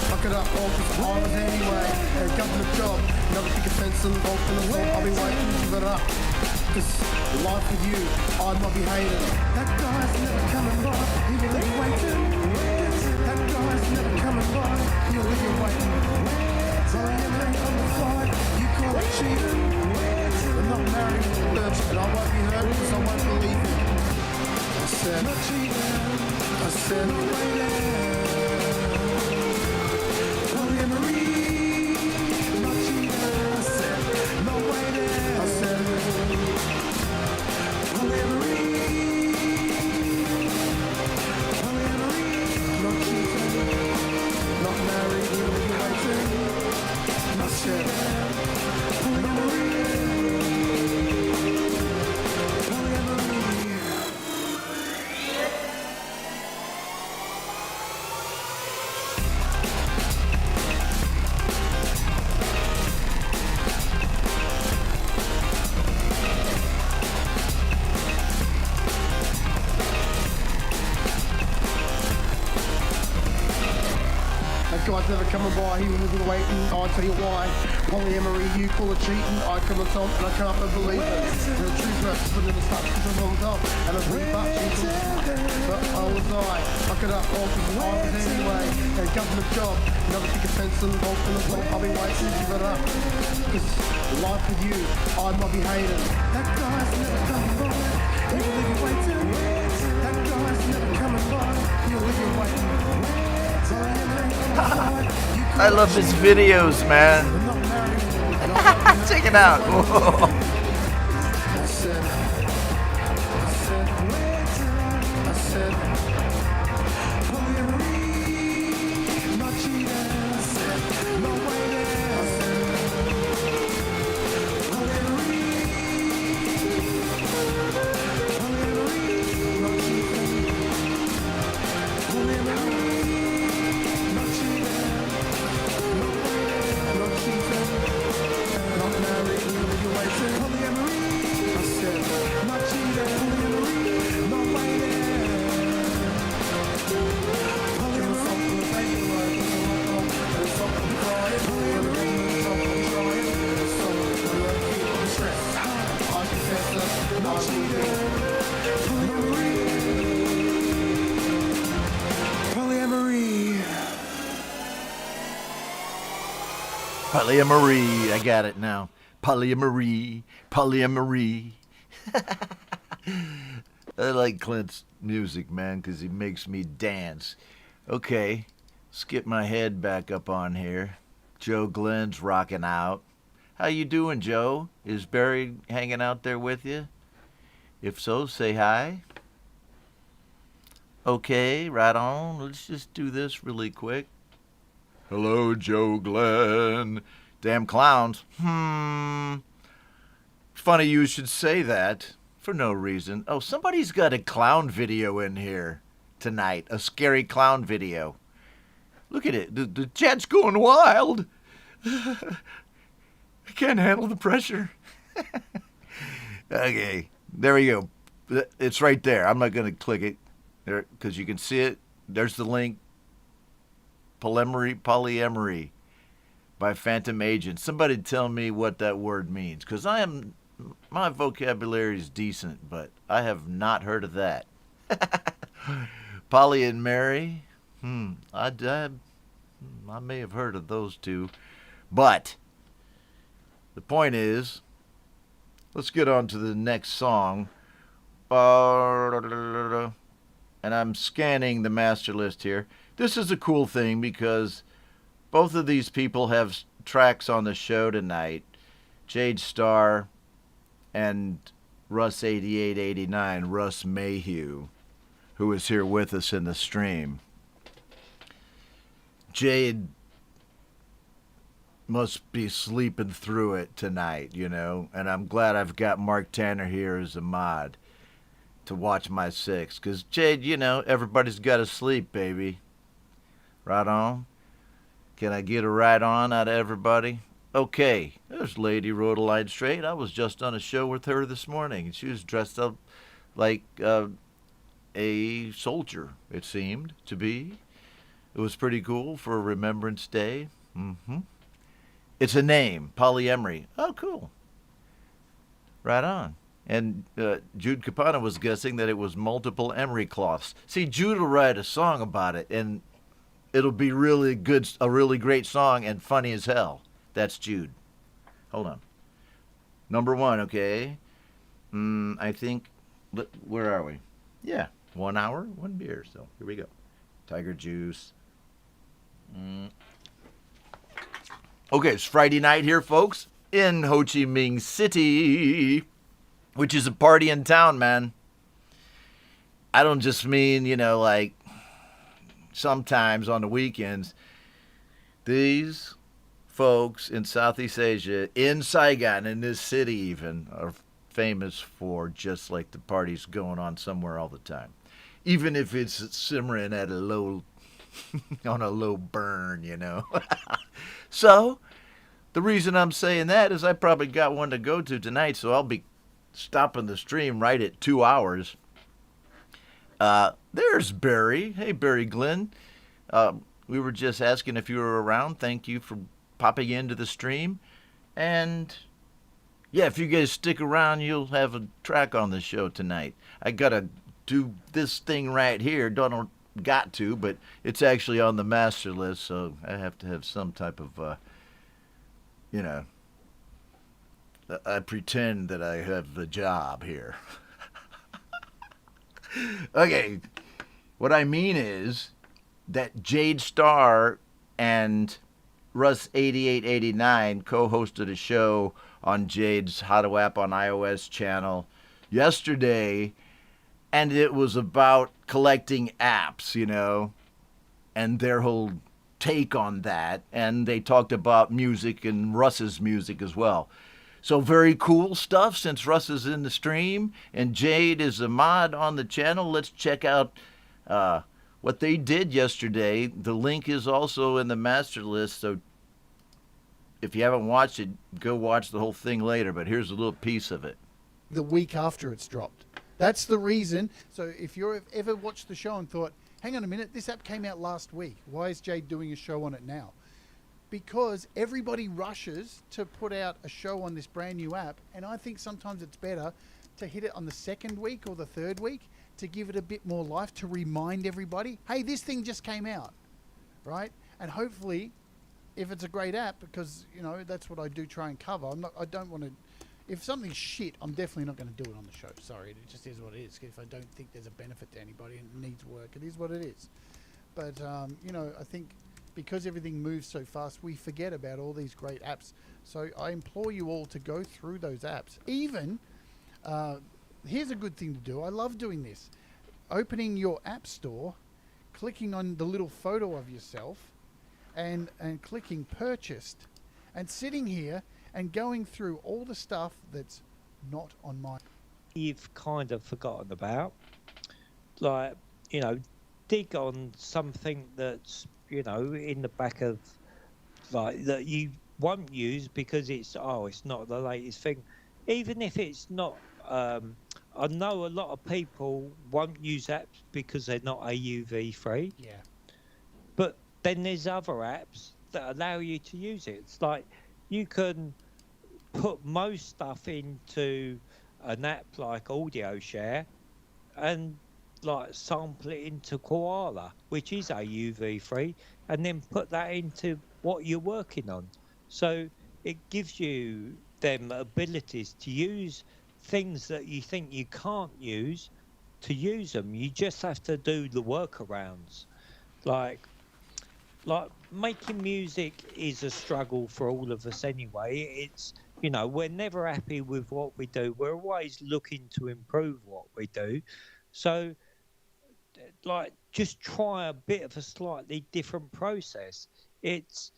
Speaker 6: fuck it up, all because I was anyway. A government job, never think of sense and walk in the world, I'll be waiting to give it up. Cause life with you, I might be hating. That guy's never coming by, he will be waiting. That guy's never coming by, he'll leave you waiting. Polyamory on the fly, you call it cheating. I'm not married, and I won't be hurt because I won't believe it. I said, not cheating. I said, no waiting. Polyamory, not cheating. I said, no waiting. I said, polyamory, not cheating. Not married, we'll be waiting. Not said, polyamory. by, he was waiting, I'll tell you why. Polyamory, you call it cheating, I come on top and I can't believe it. And the truth reps put in the stuff to the wrong top, and I bring back but I was fuck it up, all because I was anyway. A government job, never take offense and involved in the law, I'll be waiting to give it up. Cause life with you, I might be hating. That guy's never coming by, even if you wait till that guy's never coming by, you'll leave him waiting.
Speaker 1: I love his videos, man. Check it out. Polyamory. I got it now. Polyamory. Polyamory. I like Clint's music, man, because he makes me dance. Okay, skip my head back up on here. Joe Glenn's rocking out. How you doing, Joe? Is Barry hanging out there with you? If so, say hi. Okay, right on. Let's just do this really quick. Hello, Joe Glenn. Damn clowns. Funny you should say that. For no reason. Oh, somebody's got a clown video in here tonight. A scary clown video. Look at it. The chat's going wild. I can't handle the pressure. Okay. There we go. It's right there. I'm not going to click it because you can see it. There's the link. Polyamory by Phantom Agent. Somebody tell me what that word means, because my vocabulary is decent, but I have not heard of that. Polly and Mary. I may have heard of those two, but the point is, let's get on to the next song. And I'm scanning the master list here. This is a cool thing because both of these people have tracks on the show tonight. Jade Starr and Russ8889, Russ Mayhew, who is here with us in the stream. Jade must be sleeping through it tonight, you know, and I'm glad I've got Mark Tanner here as a mod to watch my six. Because, Jade, you know, everybody's got to sleep, baby. Right on. Can I get a right on out of everybody? Okay, there's Lady Rhoda Straight. I was just on a show with her this morning, and she was dressed up like a soldier, it seemed to be. It was pretty cool for Remembrance Day. It's a name, polyamory. Oh, cool. Right on. And Jude Capana was guessing that it was multiple emery cloths. See, Jude will write a song about it, and it'll be really good, a really great song and funny as hell. That's Jude. Hold on. Number one, okay. I think, where are we? Yeah, 1 hour, 1 beer. So here we go. Tiger Juice. Okay, it's Friday night here, folks, in Ho Chi Minh City, which is a party in town, man. I don't just mean, you know, like sometimes on the weekends. These folks in Southeast Asia, in Saigon, in this city even, are famous for just like the parties going on somewhere all the time. Even if it's simmering at a low, on a low burn, you know. So, the reason I'm saying that is I probably got one to go to tonight, so I'll be stopping the stream right at 2 hours. There's Barry. Hey, Barry Glenn. We were just asking if you were around. Thank you for popping into the stream. And yeah, if you guys stick around, you'll have a track on the show tonight. I gotta do this thing right here. Don't got to, but it's actually on the master list, so I have to have some type of, you know, I pretend that I have the job here. Okay, what I mean is that Jade Starr and Russ 8889 co-hosted a show on Jade's How to App on iOS channel yesterday, and it was about collecting apps, you know, and their whole take on that, and they talked about music and Russ's music as well. So very cool stuff since Russ is in the stream and Jade is a mod on the channel. Let's check out what they did yesterday. The link is also in the master list, so if you haven't watched it, go watch the whole thing later, but here's a little piece of it.
Speaker 7: The week after it's dropped. That's the reason. So if you've ever watched the show and thought, hang on a minute, this app came out last week. Why is Jade doing a show on it now? Because everybody rushes to put out a show on this brand new app, and I think sometimes it's better to hit it on the second week or the third week to give it a bit more life, to remind everybody, hey, this thing just came out, right? And hopefully, if it's a great app, because, you know, that's what I do try and cover. I don't want to, if something's shit, I'm definitely not going to do it on the show. Sorry, it just is what it is. If I don't think there's a benefit to anybody and it needs work, it is what it is. But, you know, I think because everything moves so fast, we forget about all these great apps. So I implore you all to go through those apps. Even, here's a good thing to do. I love doing this. Opening your app store, clicking on the little photo of yourself, and clicking purchased, and sitting here and going through all the stuff that's not on my...
Speaker 8: You've kind of forgotten about, like, you know, dig on something that's, you know, in the back of, like, that you won't use because it's not the latest thing. Even if it's not, I know a lot of people won't use apps because they're not AUV free.
Speaker 7: Yeah.
Speaker 8: But then there's other apps that allow you to use it. It's like you can put most stuff into an app like Audio Share and like sample it into Koala, which is AUV free, and then put that into what you're working on. So it gives you them abilities to use things that you think you can't use, to use them. You just have to do the workarounds. Like making music is a struggle for all of us anyway. It's, you know, we're never happy with what we do. We're always looking to improve what we do. So, like, just try a bit of a slightly different process. It's,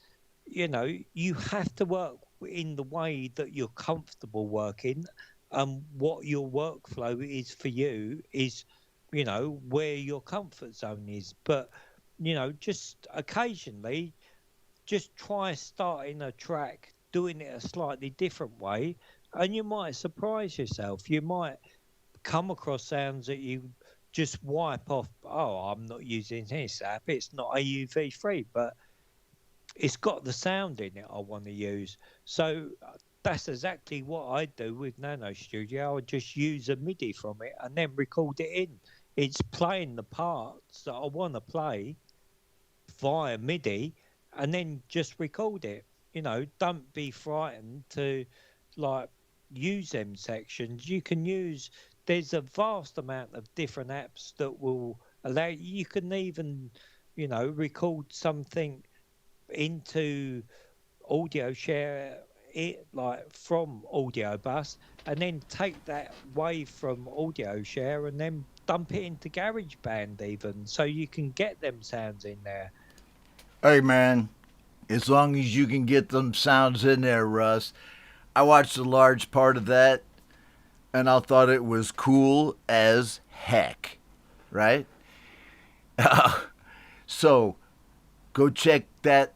Speaker 8: you know, you have to work in the way that you're comfortable working. What your workflow is for you is, you know, where your comfort zone is. But, you know, just occasionally, just try starting a track, doing it a slightly different way, and you might surprise yourself. You might come across sounds that you just wipe off. Oh, I'm not using this app. It's not AUV free, but it's got the sound in it I want to use. So that's exactly what I do with Nano Studio. I just use a MIDI from it and then record it in. It's playing the parts that I want to play via MIDI and then just record it. You know, don't be frightened to, like, use them sections. You can use, there's a vast amount of different apps that will allow you can even, you know, record something into Audio Share it, like, from Audio Bus, and then take that wave from Audio Share and then dump it into GarageBand even, so you can get them sounds in there.
Speaker 1: Hey, man, as long as you can get them sounds in there, Russ. I watched a large part of that, and I thought it was cool as heck, right? So, go check that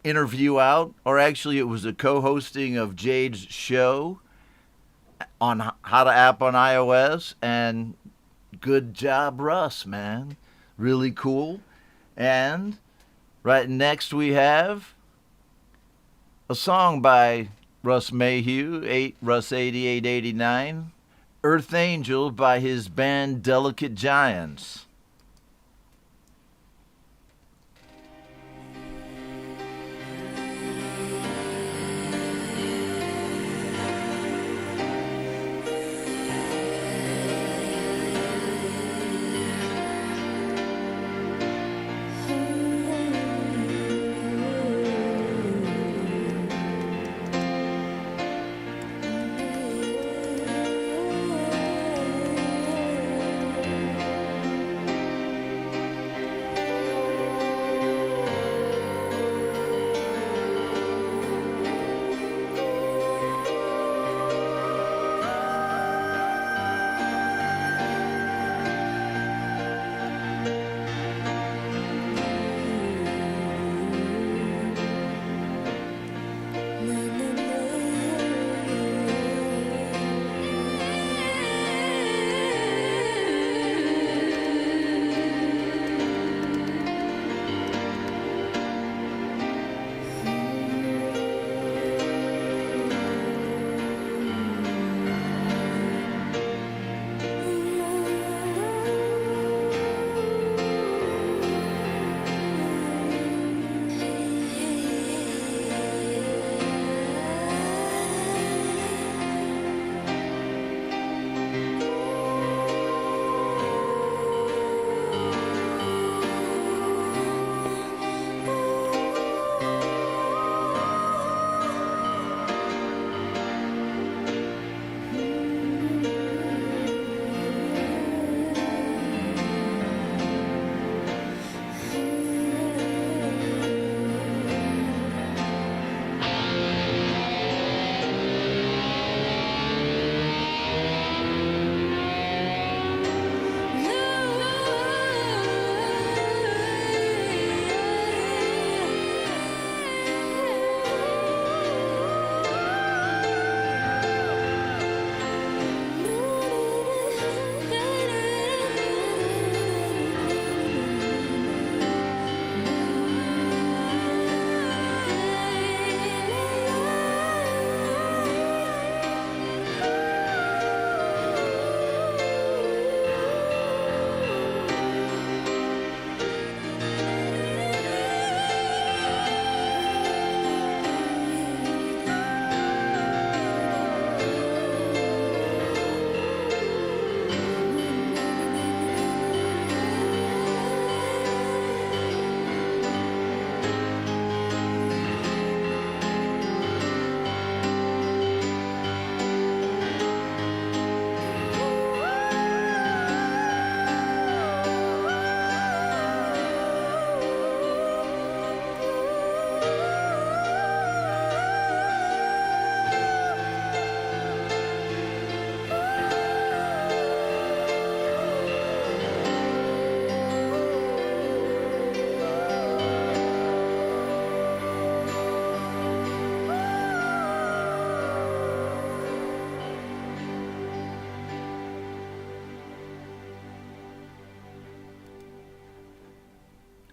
Speaker 1: interview out, or actually it was a co-hosting of Jade's show on How to App on iOS, and good job, Russ, man. Really cool. And Right next we have a song by Russ Mayhew, Russ 8889, Earth Angel by his band Delicate Giants.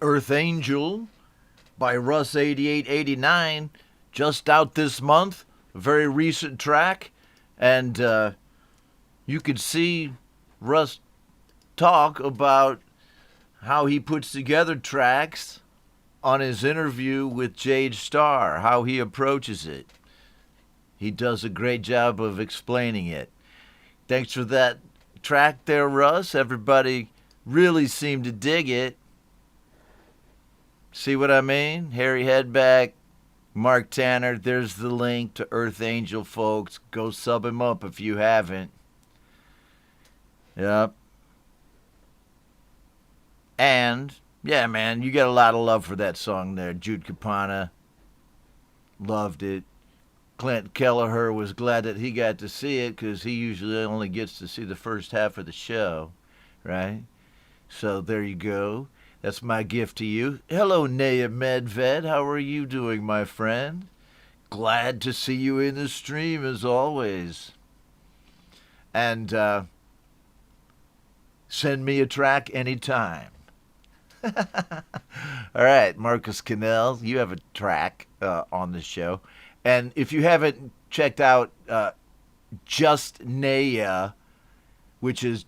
Speaker 1: Earth Angel by Russ 8889, just out this month, a very recent track, and you could see Russ talk about how he puts together tracks on his interview with Jade Starr, how he approaches it. He does a great job of explaining it. Thanks for that track there, Russ. Everybody really seemed to dig it. See what I mean? Harry Headback, Mark Tanner, there's the link to Earth Angel, folks. Go sub him up if you haven't. Yep. And, yeah, man, you got a lot of love for that song there. Jude Capana loved it. Clint Kelleher was glad that he got to see it because he usually only gets to see the first half of the show, right? So there you go. That's my gift to you. Hello, Naya Medved. How are you doing, my friend? Glad to see you in the stream, as always. And send me a track anytime. All right, Marcus Cannell, you have a track on the show. And if you haven't checked out Just Naya, which is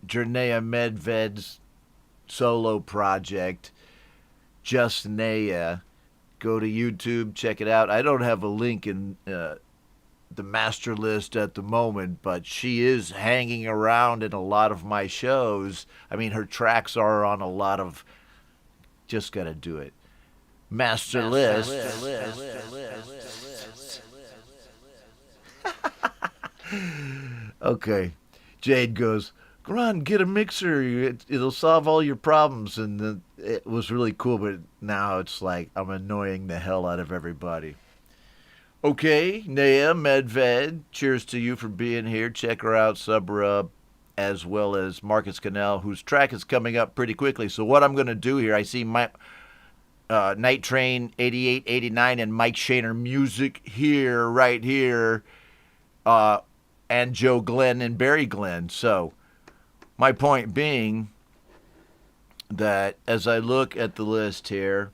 Speaker 1: Jernea Medved's solo project, Just Naya, go to YouTube, check it out. I don't have a link in the master list at the moment, but she is hanging around in a lot of my shows. I mean, her tracks are on a lot of, just gotta do it, master list. Okay. Jade goes, "Come on, get a mixer. It'll solve all your problems." And then it was really cool, but now it's like I'm annoying the hell out of everybody. Okay, Naya Medved, cheers to you for being here. Check her out, sub her up, as well as Marcus Cannell, whose track is coming up pretty quickly. So what I'm going to do here, I see my Night Train 88, 89, and Mike Shaner music here, right here, and Joe Glenn and Barry Glenn. So my point being that as I look at the list here,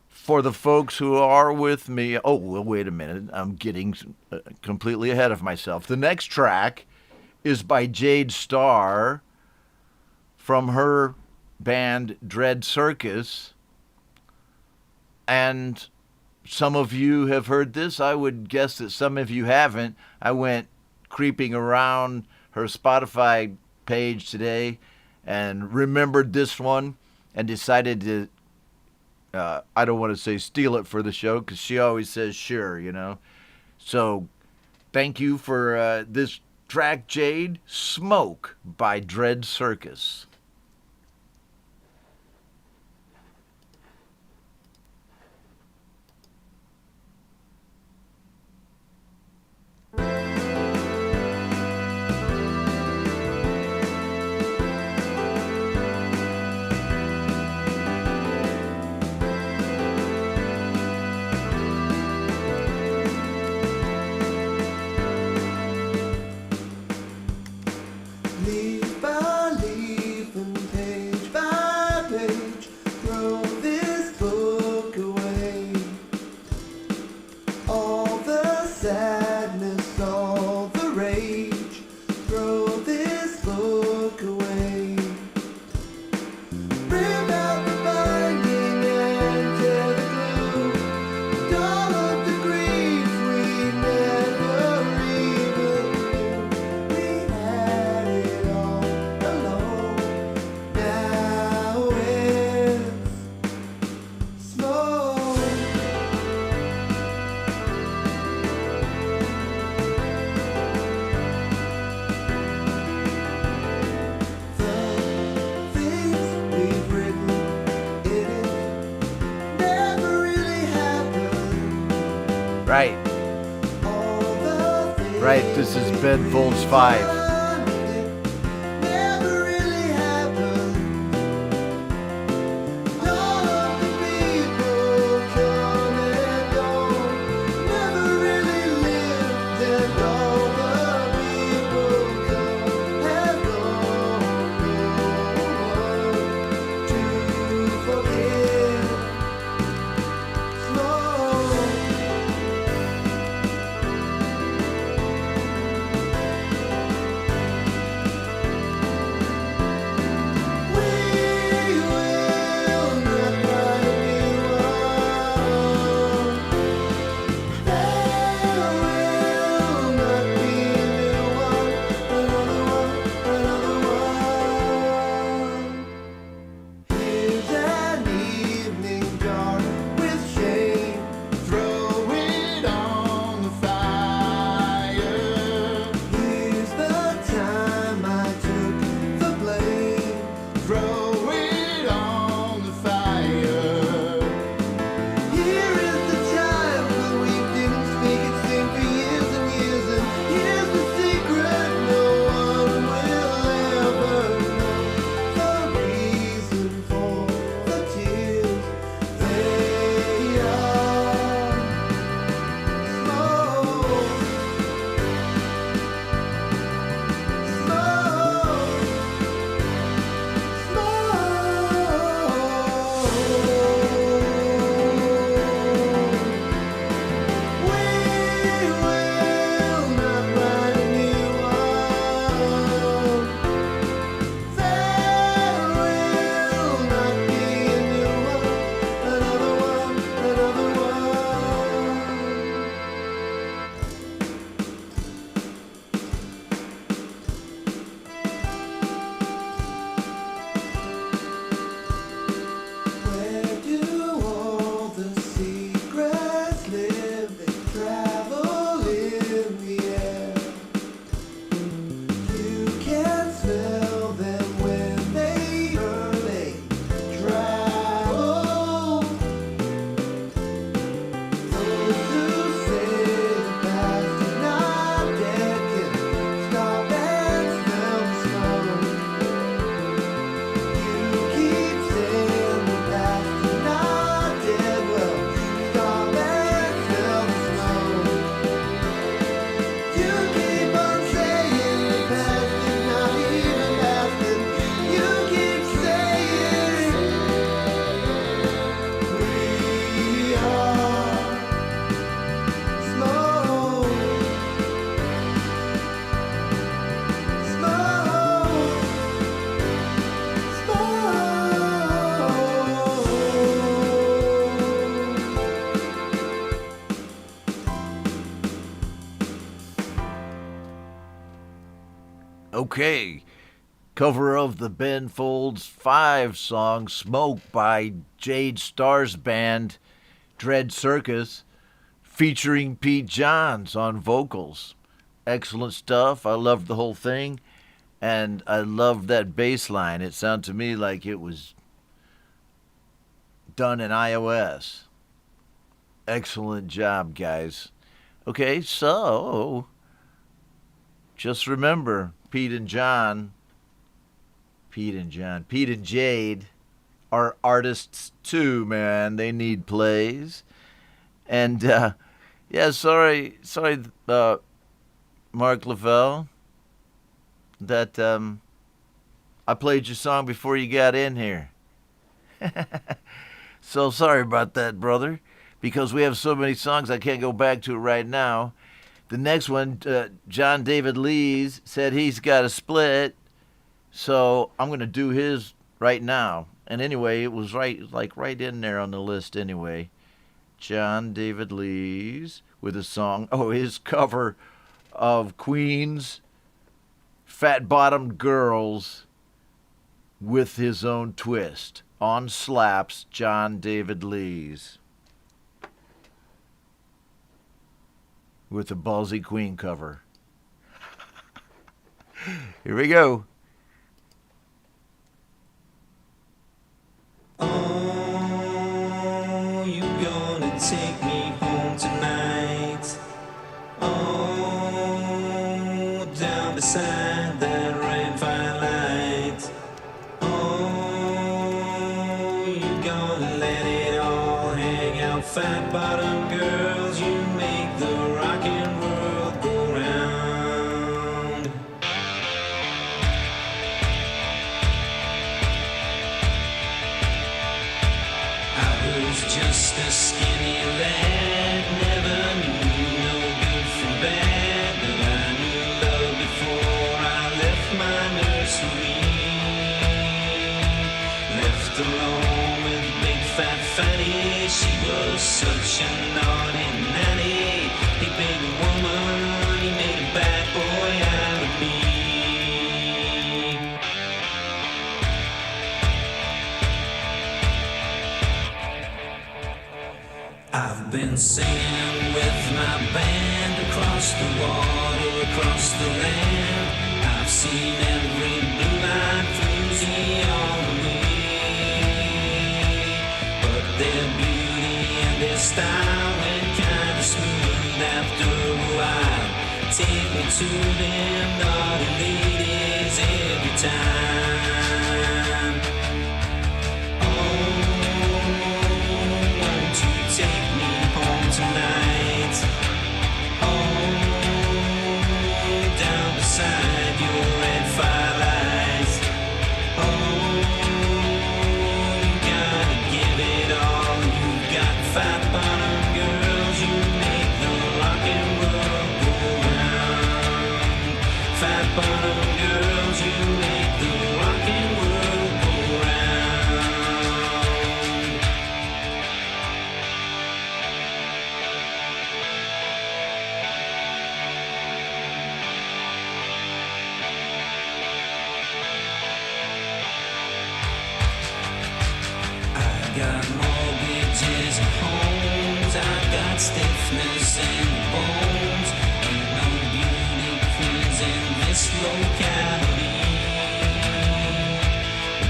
Speaker 1: for the folks who are with me, oh, well, wait a minute. I'm getting completely ahead of myself. The next track is by Jade Starr from her band Dread Circus. And some of you have heard this. I would guess that some of you haven't. I went creeping around her Spotify page today and remembered this one and decided to, I don't want to say steal it for the show because she always says sure, you know. So thank you for this track, Jade. Smoke by Dread Circus.
Speaker 5: Leaf by leaf and page by page, throw this book away. All the sadness, all the rage, throw this book away. Rip out the binding and tear the glue, and all of the grief we never even knew. We had it all alone. Now it's smoke. The things we've written in it never really happened.
Speaker 1: Right,
Speaker 5: All the things
Speaker 1: right. This is Ben Folds 5.
Speaker 5: never really happened. All of the people come and go, never really lived, and all the people come have gone. No one to forgive. Smoke. live, they travel in the air. You can smell them when they burn, they travel. Those who say the past is not dead can stop and smell the smoke. You keep saying the past is not dead, well, stop and smell the smoke. You keep on saying the past is not even past, and you keep saying we are smoke,
Speaker 1: Okay, cover of the Ben Folds 5 song Smoke by Jade Starr's band Dread Circus, featuring Pete Johns on vocals. Excellent stuff. I loved the whole thing, and I loved that bass line. It sounded to me like it was done in iOS. Excellent job, guys. Okay, so just remember, Pete and Jade are artists too, man. They need plays. And, yeah, sorry, Mark Lavelle, that, I played your song before you got in here. So sorry about that, brother, because we have so many songs I can't go back to it right now. The next one, John David Lees said he's got a split, so I'm going to do his right now. And anyway, it was right in there on the list anyway. John David Lees with a song, his cover of Queen's Fat Bottomed Girls with his own twist. On slaps, John David Lees. With the ballsy Queen cover. Here we go.
Speaker 5: oh, you gonna take me home tonight. Oh, down beside that red firelight. Oh, you gonna let it all hang out. Fat bottom girls, you make the rockin' world go round. I was just a skinny lad, never knew no good from bad, but I knew love before I left my nursery. Left alone with big fat Fanny, she was such a naughty nanny. Hey big woman, you made a bad boy out of me. I've been singing with my band across the water, across the land. I've seen every blue line floozy on the way, but their beauty and their style went kind of smooth after a while. Take me to them naughty ladies every time. Won't you take me home tonight? Oh, down beside your red firelight. Oh, you gotta give it all. You got fat bottom girls, you make the rockin' world go round. Fat bottom girls, you make the stiffness in the bones. Ain't no beauty queens in this locality,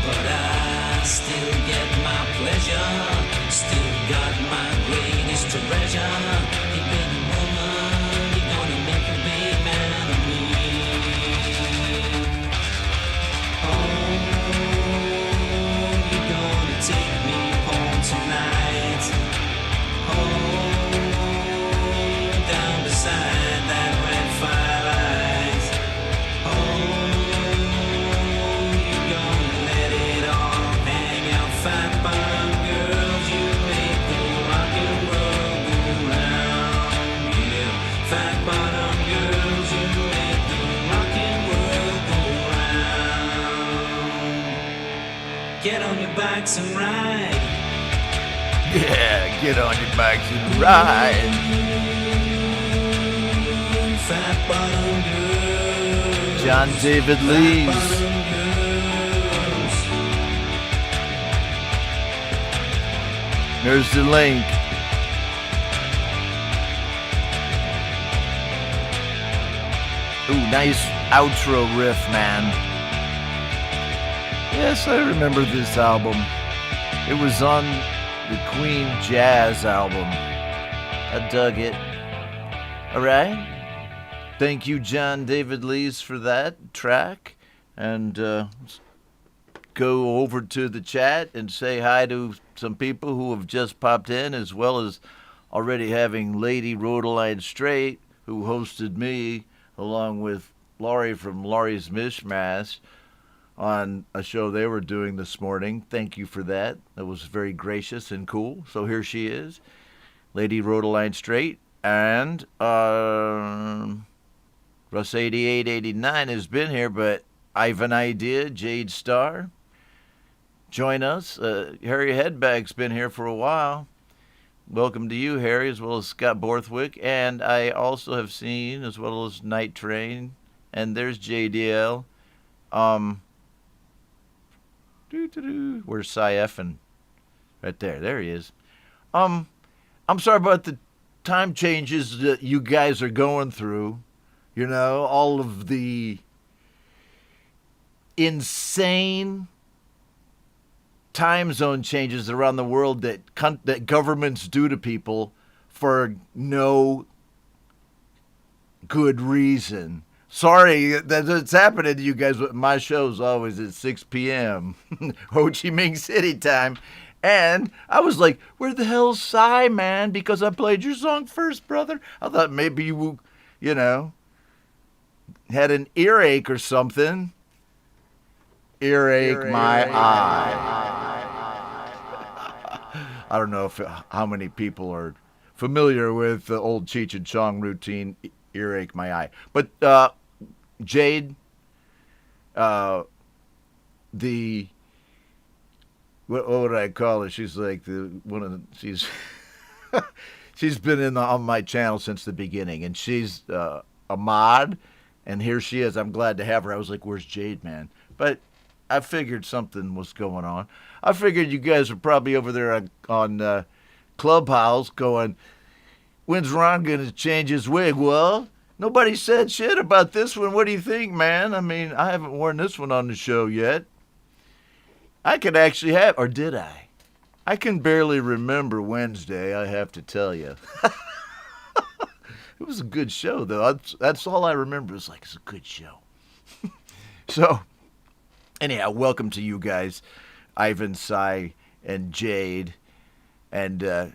Speaker 5: but I still get my pleasure. Still got my greatest treasure. You big woman, you're gonna make a big man of me. Oh, you're gonna take me home tonight. Oh, down beside that red firelight. Oh, you're gonna let it all hang out. Fat bottom girls, you make the rock and roll go round. Yeah, fat bottom girls, you make the rock and roll go round. Get on your bikes and ride.
Speaker 1: Yeah, get on your bikes and ride.
Speaker 5: Fat bottom girls.
Speaker 1: John David
Speaker 5: Fat
Speaker 1: Lees.
Speaker 5: bottom girls.
Speaker 1: There's the link. Ooh, nice outro riff, man. Yes, I remember this album. It was on the Queen Jazz album. I dug it. All right. Thank you, John David Lees, for that track. And go over to the chat and say hi to some people who have just popped in, as well as already having Lady Rhodeline Straight, who hosted me, along with Laurie from Laurie's Mishmash, on a show they were doing this morning. Thank you for that. That was very gracious and cool. So here she is, Lady Rhodeline Straight. And Russ 8889 has been here, but Ivan Idea, Jade Star, join us. Harry Headbag's been here for a while. Welcome to you, Harry, as well as Scott Borthwick. And I also have seen, as well as Night Train. And there's JDL. Where's Cy Effin? Right there. There he is. I'm sorry about the time changes that you guys are going through. You know, all of the insane time zone changes around the world that governments do to people for no good reason. Sorry that it's happening to you guys, but my show's always at 6 p.m. Ho Chi Minh City time. And I was like, where the hell's Cy, man? Because I played your song first, brother. I thought maybe you know, had an earache or something. Earache my eye. I don't know how many people are familiar with the old Cheech and Chong routine, earache my eye. But Jade, what would I call her? She's like she's she's been on my channel since the beginning, and she's a mod, and here she is. I'm glad to have her. I was like, where's Jade, man? But I figured something was going on. I figured you guys are probably over there on Clubhouse going, when's Ron going to change his wig? Well, nobody said shit about this one. What do you think, man? I mean, I haven't worn this one on the show yet. I could actually have, or did I? I can barely remember Wednesday, I have to tell you. It was a good show, though. That's all I remember. It's like, it's a good show. So, anyhow, welcome to you guys, Ivan, Cy, and Jade. And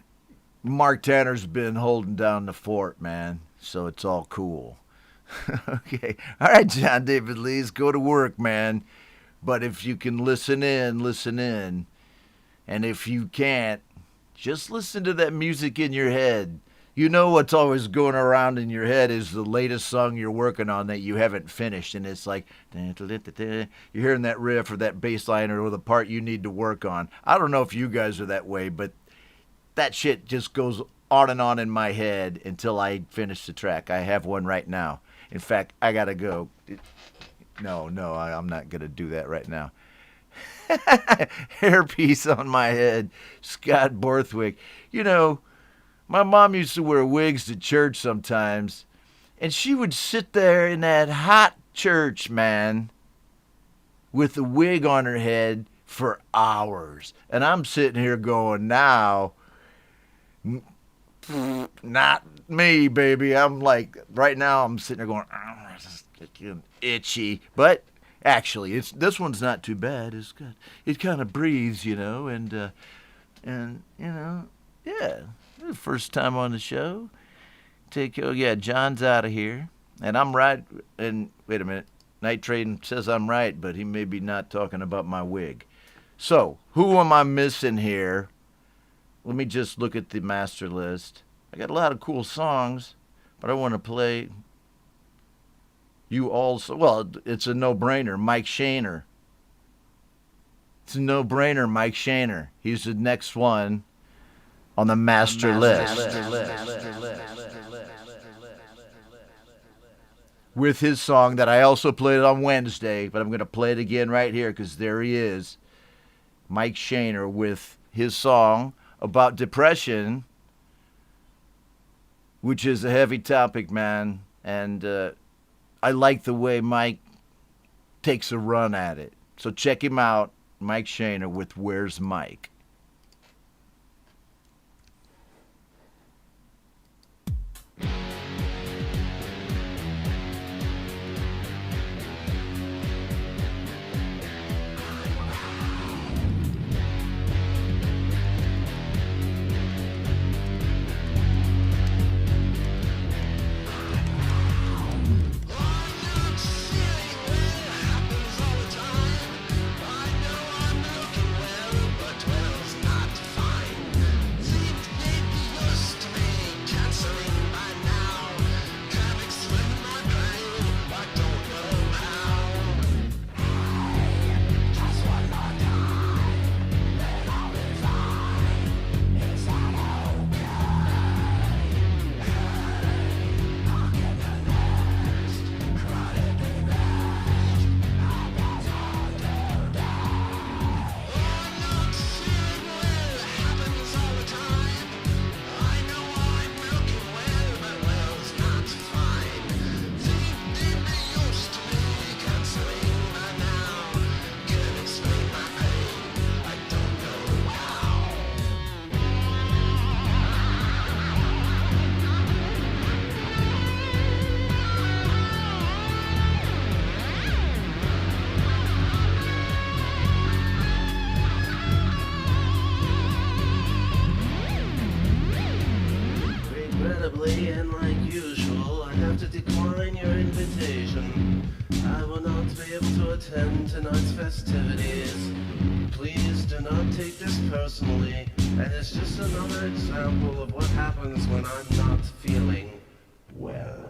Speaker 1: Mark Tanner's been holding down the fort, man. So it's all cool. Okay. All right, John David Lees, go to work, man. But if you can listen in, listen in. And if you can't, just listen to that music in your head. You know what's always going around in your head is the latest song you're working on that you haven't finished. And it's like, you're hearing that riff or that bass line or the part you need to work on. I don't know if you guys are that way, but that shit just goes on and on in my head until I finish the track. I have one right now. In fact, I got to go. No, I'm not going to do that right now. Hairpiece on my head, Scott Borthwick. You know, My mom used to wear wigs to church sometimes, and she would sit there in that hot church, man, with the wig on her head for hours. And I'm sitting here going, now, not me, baby. I'm like, right now I'm sitting there going, oh, this is getting itchy. But actually, this one's not too bad. It's good. It kind of breathes, you know, and you know, yeah. First time on the show. John's out of here, and I'm right. And wait a minute, Night Train says I'm right, but he may be not talking about my wig. So who am I missing here? Let me just look at the master list. I got a lot of cool songs, but I want to play you also. Well, it's a no-brainer. Mike Shaner. It's a no-brainer. Mike Shaner. He's the next one on the master list. With his song that I also played on Wednesday, but I'm going to play it again right here because there he is. Mike Shaner with his song about depression, which is a heavy topic, man. And I like the way Mike takes a run at it. So check him out, Mike Shaner with Where's Mike?
Speaker 9: Regrettably and like usual, I have to decline your invitation. I will not be able to attend tonight's festivities. Please do not take this personally, and it's just another example of what happens when I'm not feeling well.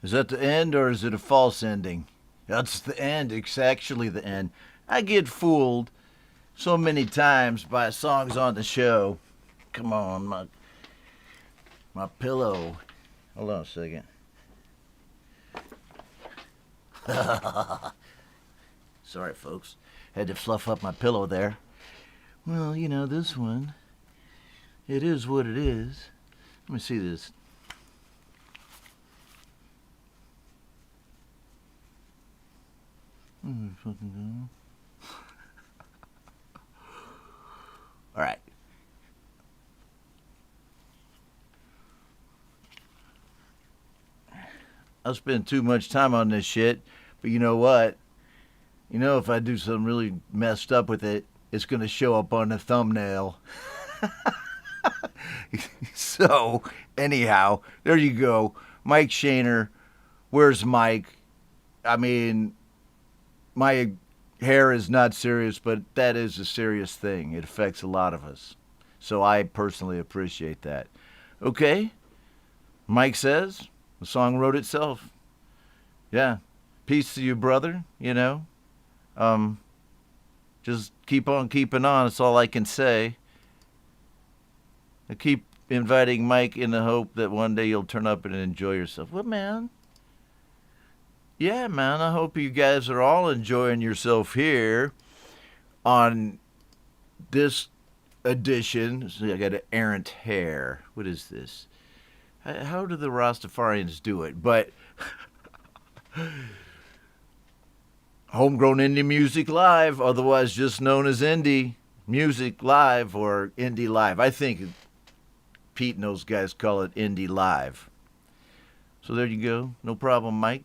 Speaker 1: Is that the end or is it a false ending? That's the end. It's actually the end. I get fooled so many times by songs on the show. Come on, my pillow. Hold on a second. Sorry, folks. Had to fluff up my pillow there. Well, you know, this one, it is what it is. Let me see this. All right. I'll spend too much time on this shit, but you know what? You know, if I do something really messed up with it, it's going to show up on the thumbnail. So, anyhow, there you go. Mike Shaner. Where's Mike? I mean, my hair is not serious, but that is a serious thing. It affects a lot of us. So I personally appreciate that. Okay? Mike says the song wrote itself. Yeah. Peace to you, brother, you know. Just keep on keeping on. That's all I can say. I keep inviting Mike in the hope that one day you'll turn up and enjoy yourself. Well, man. Yeah, man. I hope you guys are all enjoying yourself here on this edition. So I got an errant hair. What is this? How do the Rastafarians do it? But Homegrown Indie Music Live, otherwise just known as Indie Music Live or Indie Live. I think Pete and those guys call it Indie Live. So there you go. No problem, Mike.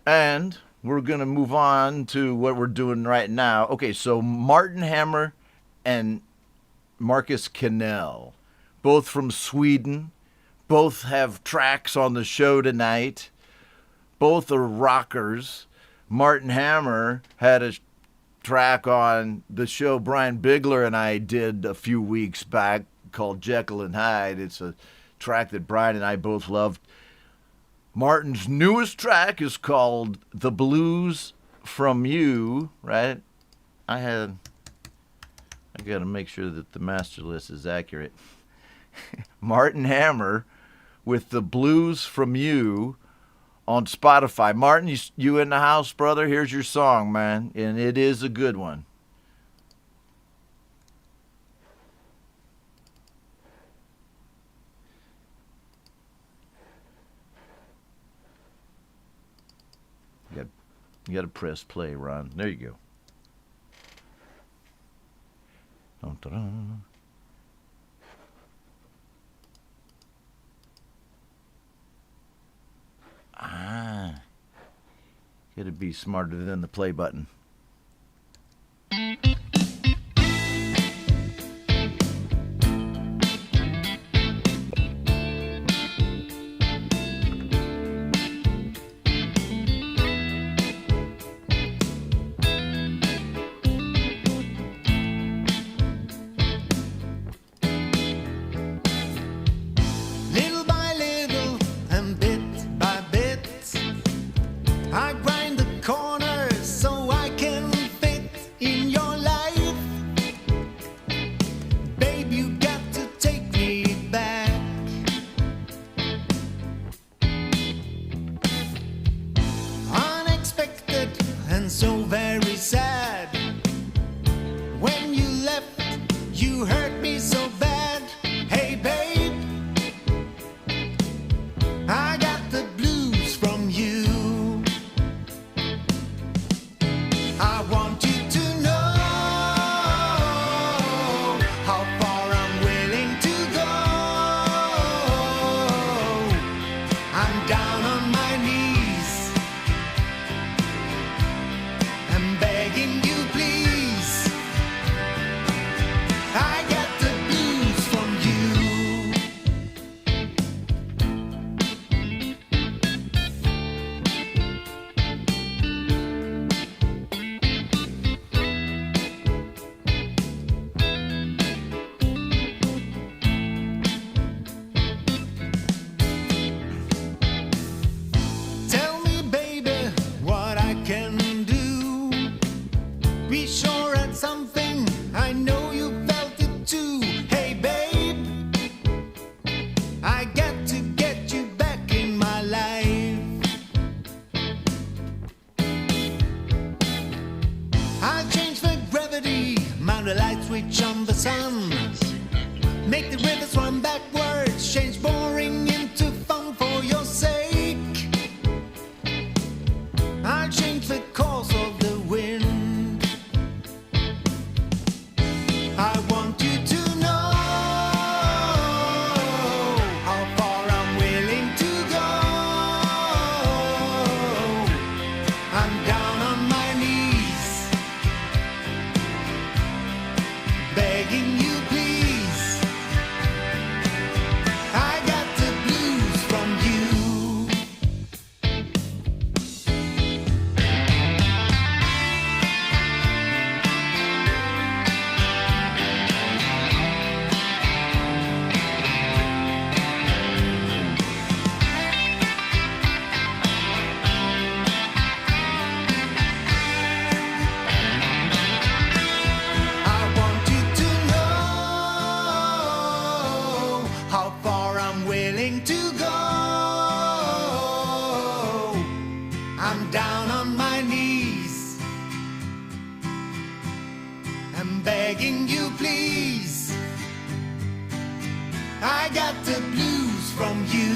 Speaker 1: And we're going to move on to what we're doing right now. Okay, so Martin Hammer and Marcus Cannell, both from Sweden, both have tracks on the show tonight. Both are rockers. Martin Hammer had a track on the show Brian Bigler and I did a few weeks back called Jekyll and Hyde. It's a track that Brian and I both loved. Martin's newest track is called The Blues From You, right? I got to make sure that the master list is accurate. Martin Hammer with The Blues From You on Spotify. Martin, you in the house, brother? Here's your song, man, and it is a good one. You got to press play, Ron. There you go. Dun-dun-dun. Got to be smarter than the play button.
Speaker 5: Little by little and bit by bit, I grind the corners so I let's run backwards. Change boring into fun for your sake. I'll change the course of the wind. I want you to know how far I'm willing to go. I'm down on my knees, begging you please. I got the blues from you. I want you to know how far I'm willing to go. I'm down on my knees. I'm begging you please. I got the blues from you.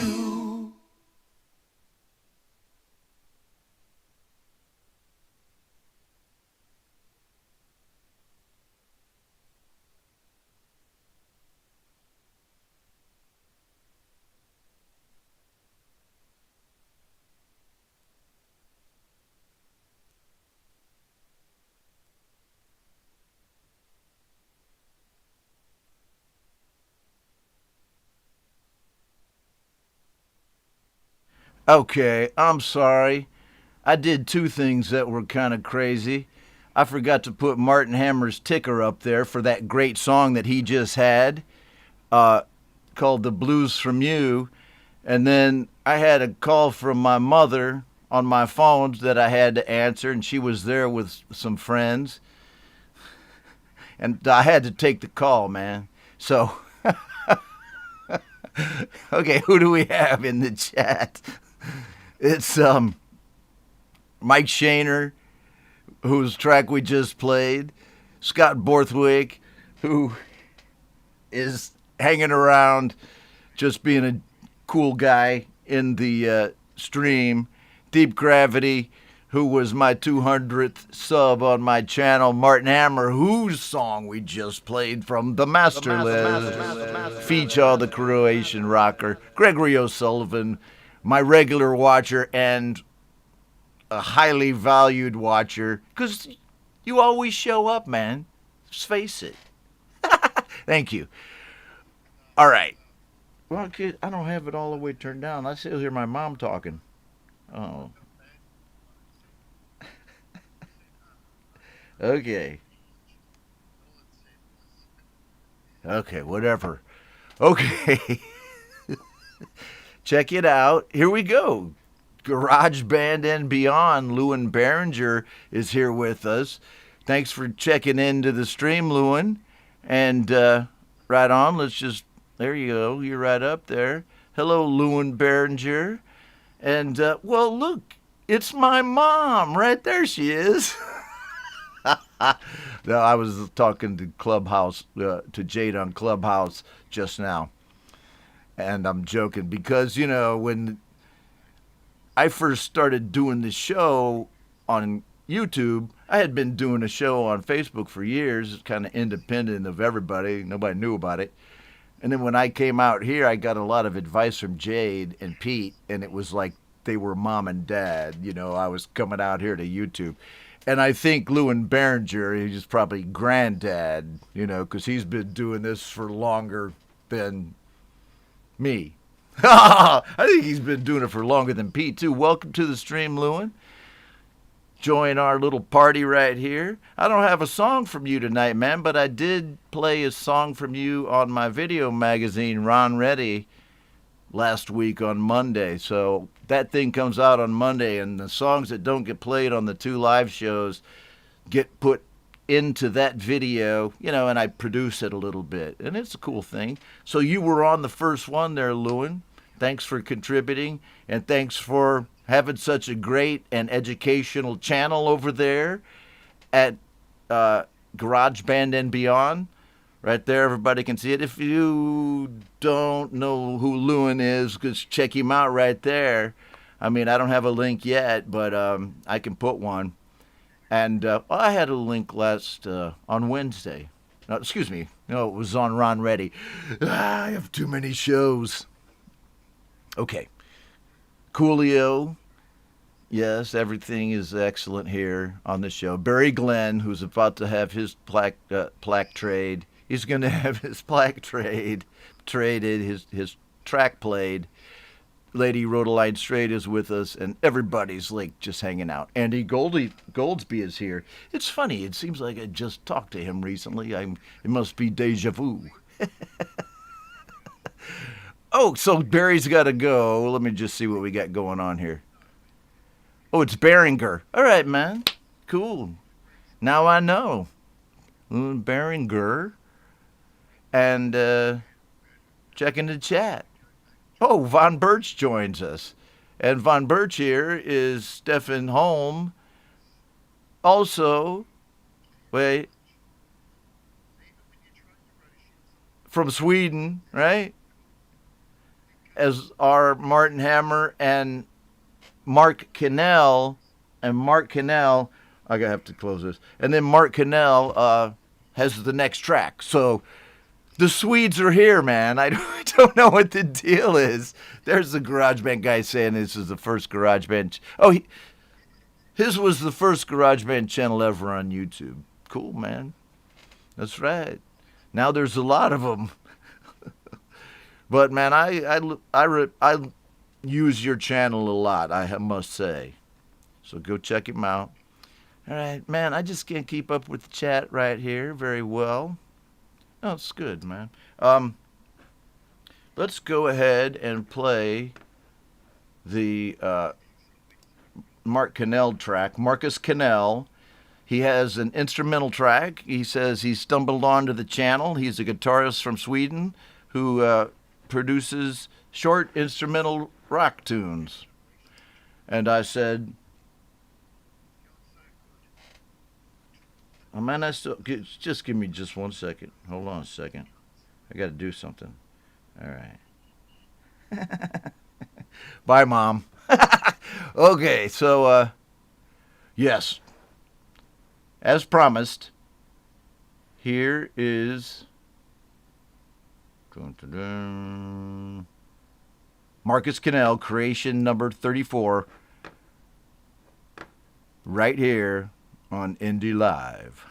Speaker 1: Okay, I'm sorry. I did two things that were kind of crazy. I forgot to put Martin Hammer's ticker up there for that great song that he just had, called The Blues From You. And then I had a call from my mother on my phone that I had to answer, and she was there with some friends. And I had to take the call, man. So, okay, who do we have in the chat? It's Mike Shaner, whose track we just played, Scott Borthwick, who is hanging around just being a cool guy in the stream, Deep Gravity, who was my 200th sub on my channel, Martin Hammer, whose song we just played from the Master List, Feature the Croatian rocker, Gregory O'Sullivan, my regular watcher and a highly valued watcher, because you always show up, man. Just face it. Thank you. All right. Well, kid, I don't have it all the way turned down. I still hear my mom talking. Oh. Okay. Okay, whatever. Okay. Check it out. Here we go. Garage Band and Beyond. Lewin Behringer is here with us. Thanks for checking into the stream, Lewin. And right on, let's just, there you go. You're right up there. Hello, Lewin Behringer. And, well, look, it's my mom. Right there she is. No, I was talking to Clubhouse, to Jade on Clubhouse just now. And I'm joking because, you know, when I first started doing the show on YouTube, I had been doing a show on Facebook for years, kind of independent of everybody. Nobody knew about it. And then when I came out here, I got a lot of advice from Jade and Pete, and it was like they were mom and dad. You know, I was coming out here to YouTube. And I think Lewin Behringer, he's probably granddad, you know, because he's been doing this for longer than me. I think he's been doing it for longer than Pete, too. Welcome to the stream, Lewin. Join our little party right here. I don't have a song from you tonight, man, but I did play a song from you on my video magazine, Ron Ready, last week on Monday. So that thing comes out on Monday, and the songs that don't get played on the two live shows get put into that video, you know, and I produce it a little bit. And it's a cool thing. So you were on the first one there, Lewin. Thanks for contributing, and thanks for having such a great and educational channel over there at Garage Band and Beyond. Right there, everybody can see it. If you don't know who Lewin is, just check him out right there. I mean, I don't have a link yet, but I can put one. And I had a link last on Wednesday. No, excuse me. No, it was on Ron Ready. I have too many shows. Okay. Coolio. Yes, everything is excellent here on the show. Barry Glenn, who's about to have his plaque trade. He's going to have his plaque traded, his track played. Lady Rhodaline Straight is with us, and everybody's like just hanging out. Andy Goldsby is here. It's funny. It seems like I just talked to him recently. It must be deja vu. Oh, so Barry's got to go. Let me just see what we got going on here. Oh, it's Behringer. All right, man. Cool. Now I know. Behringer. And checking the chat. Oh, Von Birch joins us. And Von Birch here is Stefan Holm. Also, wait, from Sweden, right? As are Martin Hammer and Mark Cannell. And Mark Cannell, I have to close this. And then Mark Cannell has the next track. So the Swedes are here, man. I don't know what the deal is. There's the GarageBand guy saying this is the first GarageBand. Oh, his was the first GarageBand channel ever on YouTube. Cool, man. That's right. Now there's a lot of them. But, man, I use your channel a lot, I must say. So go check him out. All right, man, I just can't keep up with the chat right here very well. Oh, it's good, man. Let's go ahead and play the Mark Cannell track. Marcus Cannell. He has an instrumental track. He says he stumbled onto the channel. He's a guitarist from Sweden who produces short instrumental rock tunes. And I said, oh, man, just give me just 1 second. Hold on a second. I got to do something. All right. Bye, Mom. Okay, so, yes. As promised, here is Marcus Cannell, creation number 34, right here on Indie Live.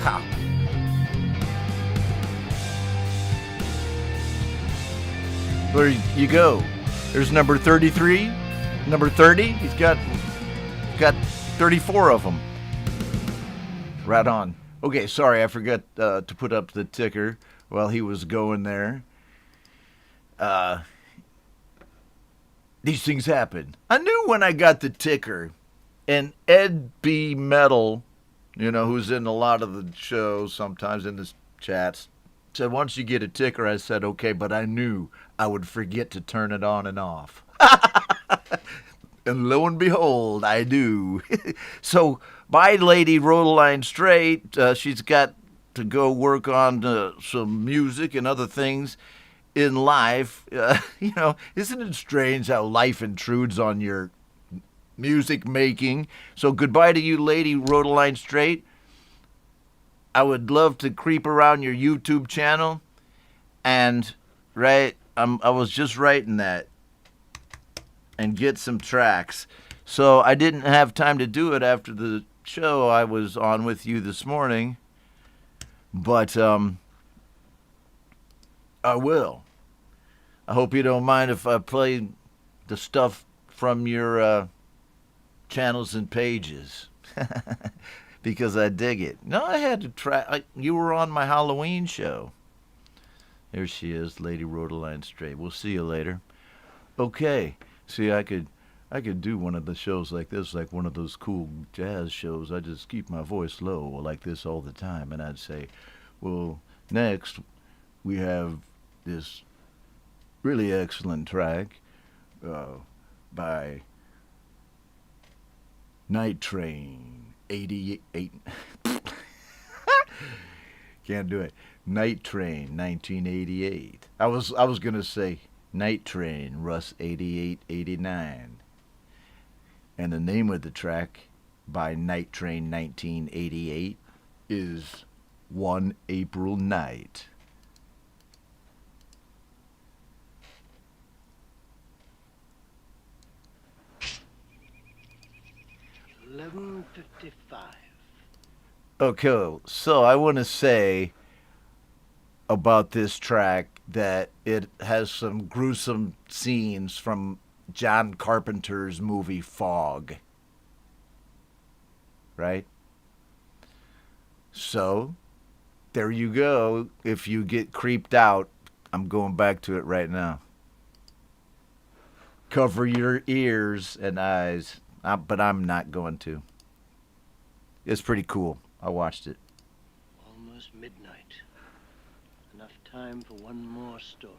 Speaker 1: Ha. There you go. There's number 33, number 30. He's got 34 of them. Right on. Okay, sorry, I forgot to put up the ticker while he was going there. These things happen. I knew when I got the ticker, and Ed B. Metal, who's in a lot of the shows, sometimes in the chats, said, once you get a ticker, I said, okay, but I knew I would forget to turn it on and off. And lo and behold, I do. So, my lady rode a line straight. She's got to go work on some music and other things in life. Isn't it strange how life intrudes on your music making? So, goodbye to you, lady rode a line straight. I would love to creep around your YouTube channel, and I was just writing that and get some tracks. So I didn't have time to do it after the show I was on with you this morning, but I will. I hope you don't mind if I play the stuff from your channels and pages. Because I dig it. No, I had to try. You were on my Halloween show. There she is, Lady Rhodeline Straight. We'll see you later. Okay. See, I could do one of the shows like this, like one of those cool jazz shows. I just keep my voice low like this all the time, and I'd say, well, next we have this really excellent track by Night Train. 88 can't do it. Night Train 1988. I was gonna say Night Train Russ 8889, and the name of the track by Night Train 1988 is One April Night.
Speaker 4: $11.55.
Speaker 1: Okay, so I want to say about this track that it has some gruesome scenes from John Carpenter's movie Fog. Right? So, there you go. If you get creeped out, I'm going back to it right now. Cover your ears and eyes. But I'm not going to. It's pretty cool. I watched it.
Speaker 4: Almost midnight. Enough time for one more story.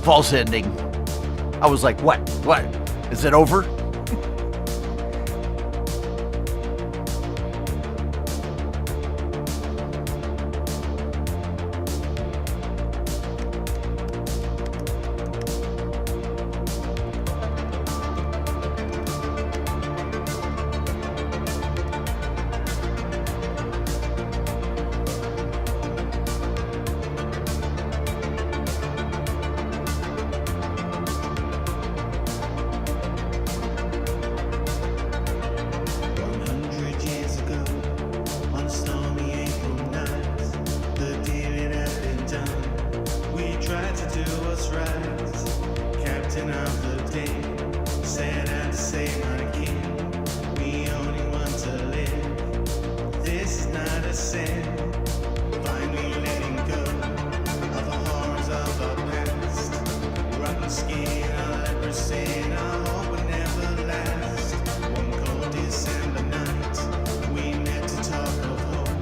Speaker 1: False ending. I was like, what? What? Is it over?
Speaker 5: this is not a sin. Finally letting go of the horrors of our past. Rotten skin, our leprosy, and our hope will never last. One cold December night, we met to talk of hope.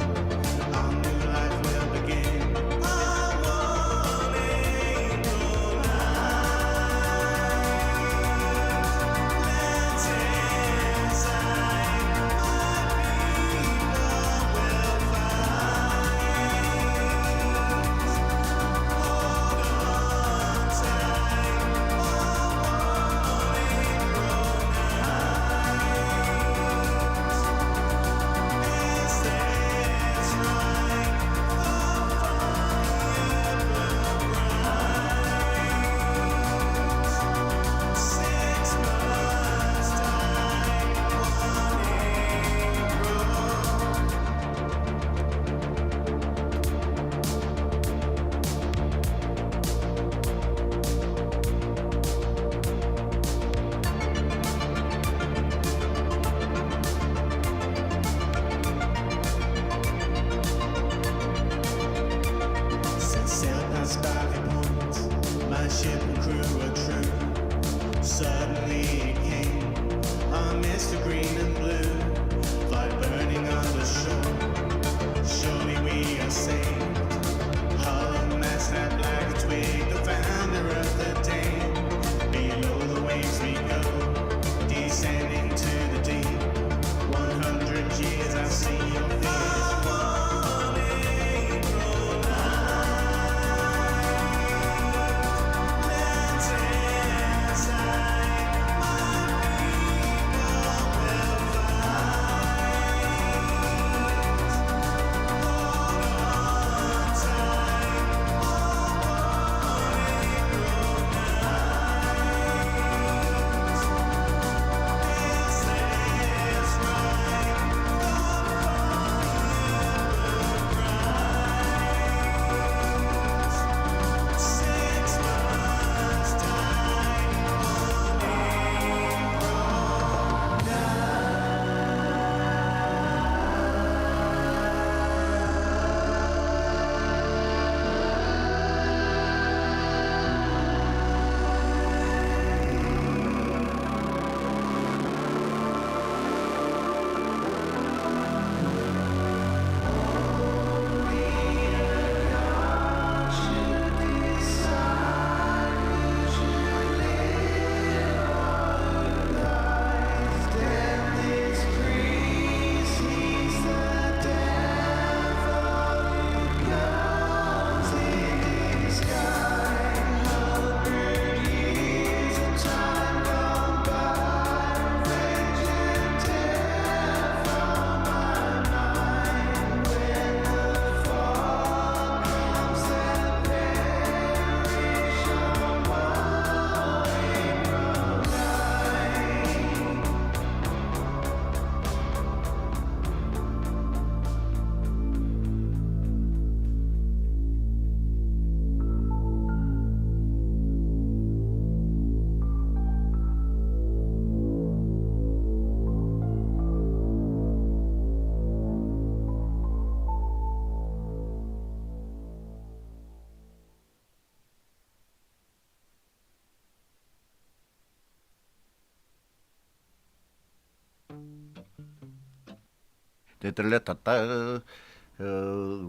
Speaker 5: Our new life will begin. On one April night, let's inside. Set sail past Bobby Point, my ship and crew are true. Suddenly it came, a mist of green and blue, fly burning on the shore. Surely we are saved. Hollow mast that black twig, the founder of the day. Below the waves we go, descending to the deep. 100 years I'll see your face.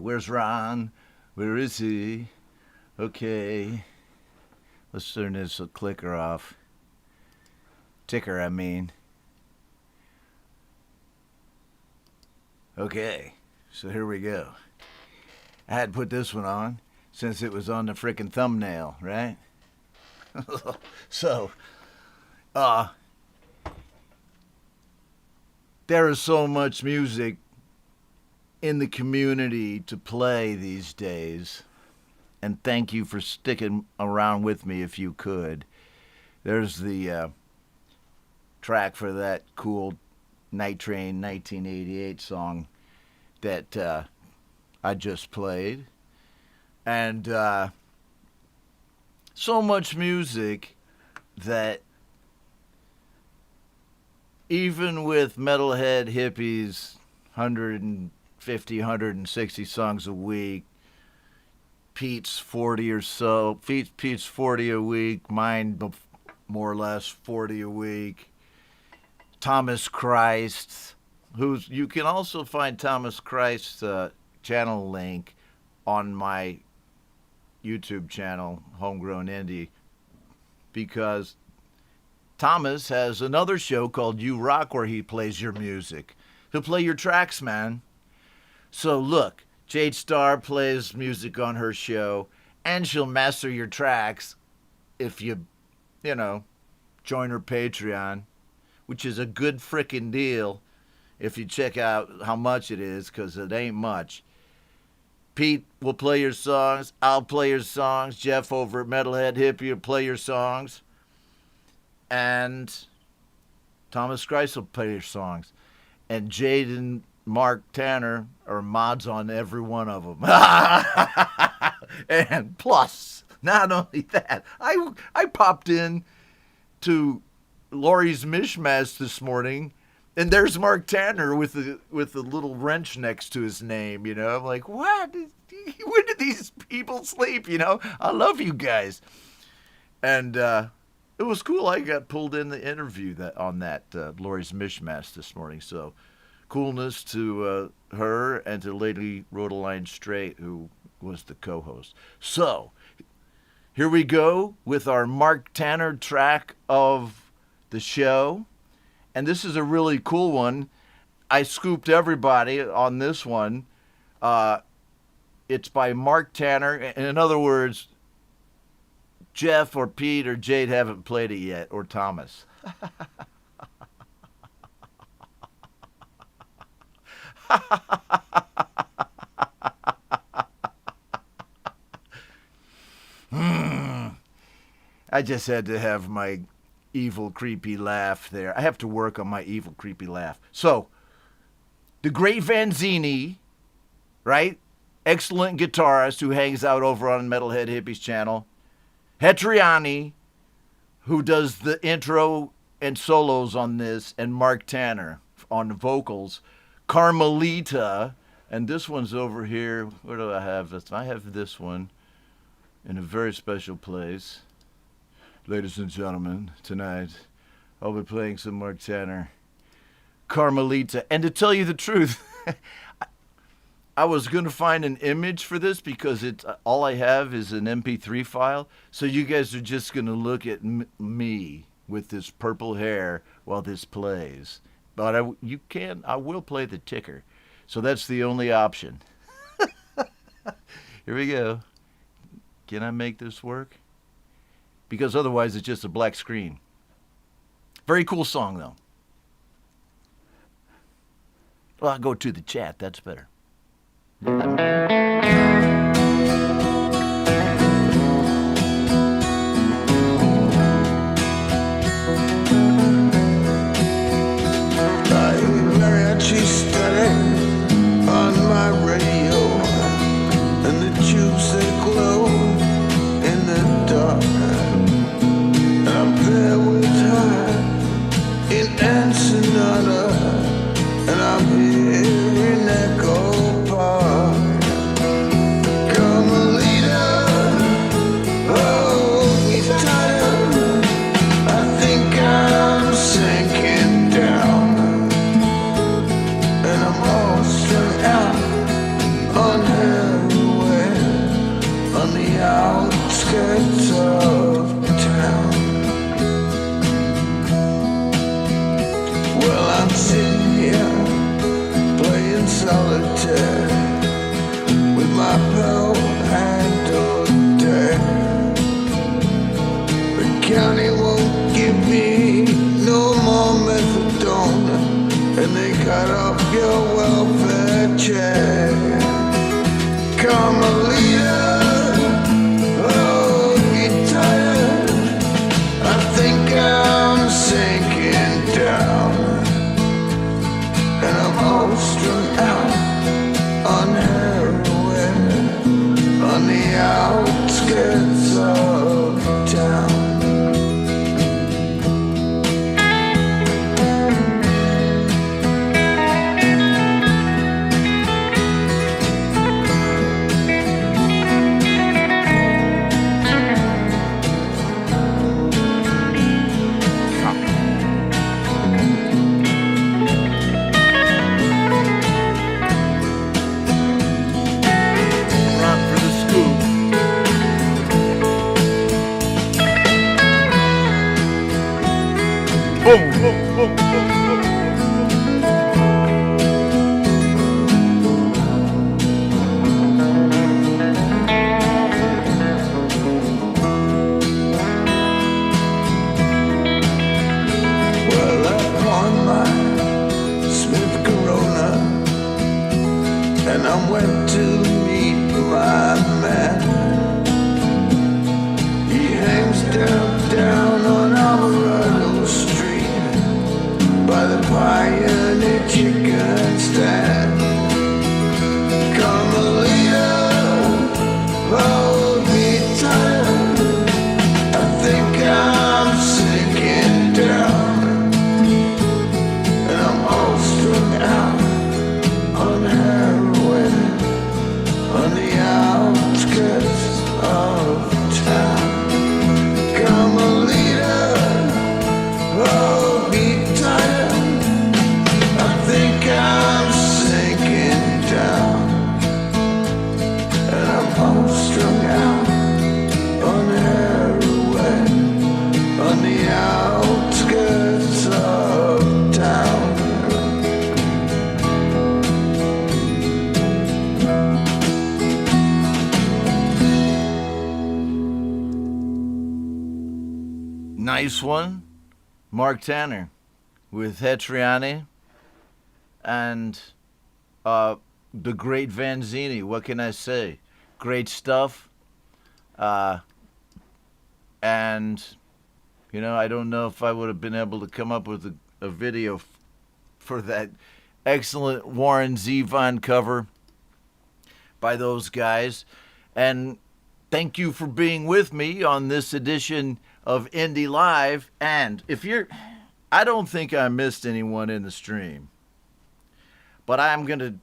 Speaker 1: Where's Ron? Where is he? Okay. Let's turn this clicker off. Ticker, I mean. Okay, so here we go. I had to put this one on since it was on the frickin' thumbnail, right? So, there is so much music in the community to play these days. And thank you for sticking around with me if you could. There's the track for that cool Night Train 1988 song that I just played. And so much music that even with metalhead hippies 100 and 150, 160 songs a week. Pete's 40 or so. Pete's 40 a week. Mine, more or less, 40 a week. Thomas Christ, you can also find Thomas Christ's channel link on my YouTube channel, Homegrown Indie, because Thomas has another show called You Rock where he plays your music. He'll play your tracks, man. So look, Jade Starr plays music on her show, and she'll master your tracks if you join her Patreon, which is a good frickin' deal if you check out how much it is, because it ain't much. Pete will play your songs. I'll play your songs. Jeff over at Metalhead Hippie will play your songs. And Thomas Christ will play your songs. And Jade and Mark Tanner are mods on every one of them. And plus, not only that, I popped in to Lori's Mishmash this morning, and there's Mark Tanner with a little wrench next to his name. I'm like, what? When did these people sleep? I love you guys. And it was cool. I got pulled in the interview on that Lori's Mishmash this morning. So coolness to her and to Lady Rhodaline Straight, who was the co-host. So here we go with our Mark Tanner track of the show. And this is a really cool one. I scooped everybody on this one. It's by Mark Tanner. In other words, Jeff or Pete or Jade haven't played it yet, or Thomas. I just had to have my evil, creepy laugh there. I have to work on my evil, creepy laugh. So, the GreatVanzinni, right? Excellent guitarist who hangs out over on Metalhead Hippies channel. Hetriani, who does the intro and solos on this, and Mark Tanner on the vocals. Carmelita, and this one's over here. Where do I have this? I have this one in a very special place. Ladies and gentlemen, tonight I'll be playing some Mark Tanner. Carmelita. And to tell you the truth, I was going to find an image for this because all I have is an MP3 file. So you guys are just going to look at me with this purple hair while this plays. But I will play the ticker. So that's the only option. Here we go. Can I make this work? Because otherwise it's just a black screen. Very cool song, though. Well, I'll go to the chat. That's better.
Speaker 5: Mariachi static on my radio, and the tubes that glow in the dark. And I'm there with her in Ensenada, and I'm here in Echo Park. Carmelita, oh, he's tired. I think I'm sinking down. And I'm all strung out on heroin on the outskirts of town. Well, I'm sitting here playing solitaire with my pal handled deck. The county won't give me no more methadone, and they cut off your welfare check. Carmelita, oh, get tired. I think I'm sinking down, and I'm all strung out on heroin on the outskirts of town. and I went to meet my man. He hangs down on Alvarado Street by the Pioneer Chicken Stand. Carmelita, hold me tight. I think I'm sinking down, and I'm all strung out on heroin on the outskirts of town. Carmelita, hold me tight. I think I'm sinking down, and I'm all strung out on heroin on the outskirts of town.
Speaker 1: Nice one. Mark Tanner with Hetriani and the GreatVanzinni. What can I say? Great stuff. And, you know, I don't know if I would have been able to come up with a video for that excellent Warren Zevon cover by those guys. And thank you for being with me on this edition of Indie Live. And I don't think I missed anyone in the stream, but I'm going to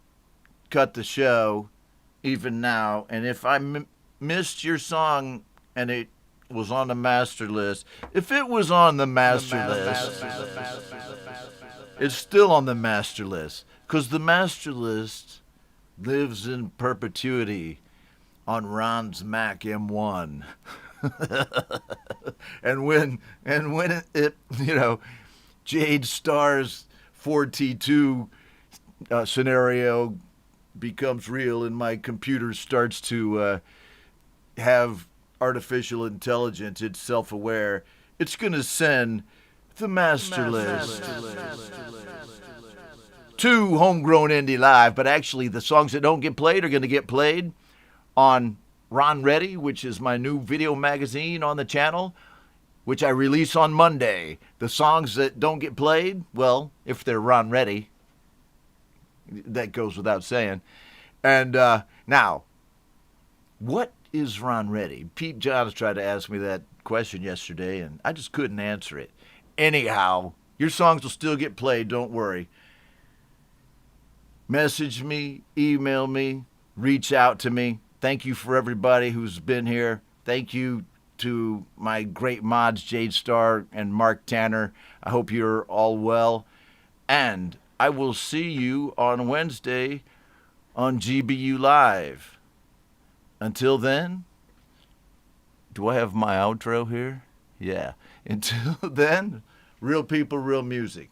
Speaker 1: cut the show even now. And if I missed your song and it was on the master list, if it was on the master list, it's still on the master list, because the master list lives in perpetuity on Ron's Mac M1. and when it you know, Jade Star's 4T2 scenario becomes real and my computer starts to have artificial intelligence, it's self-aware, it's going to send the master list to Homegrown Indie Live. But actually, the songs that don't get played are going to get played on Ron Ready, which is my new video magazine on the channel, which I release on Monday. The songs that don't get played, well, if they're Ron Ready, that goes without saying. And now, what is Ron Ready? Pete Johns tried to ask me that question yesterday, and I just couldn't answer it. Anyhow, your songs will still get played, don't worry. Message me, email me, reach out to me. Thank you for everybody who's been here. Thank you to my great mods, Jade Star and Mark Tanner. I hope you're all well. And I will see you on Wednesday on GBU Live. Until then, do I have my outro here? Yeah. Until then, real people, real music.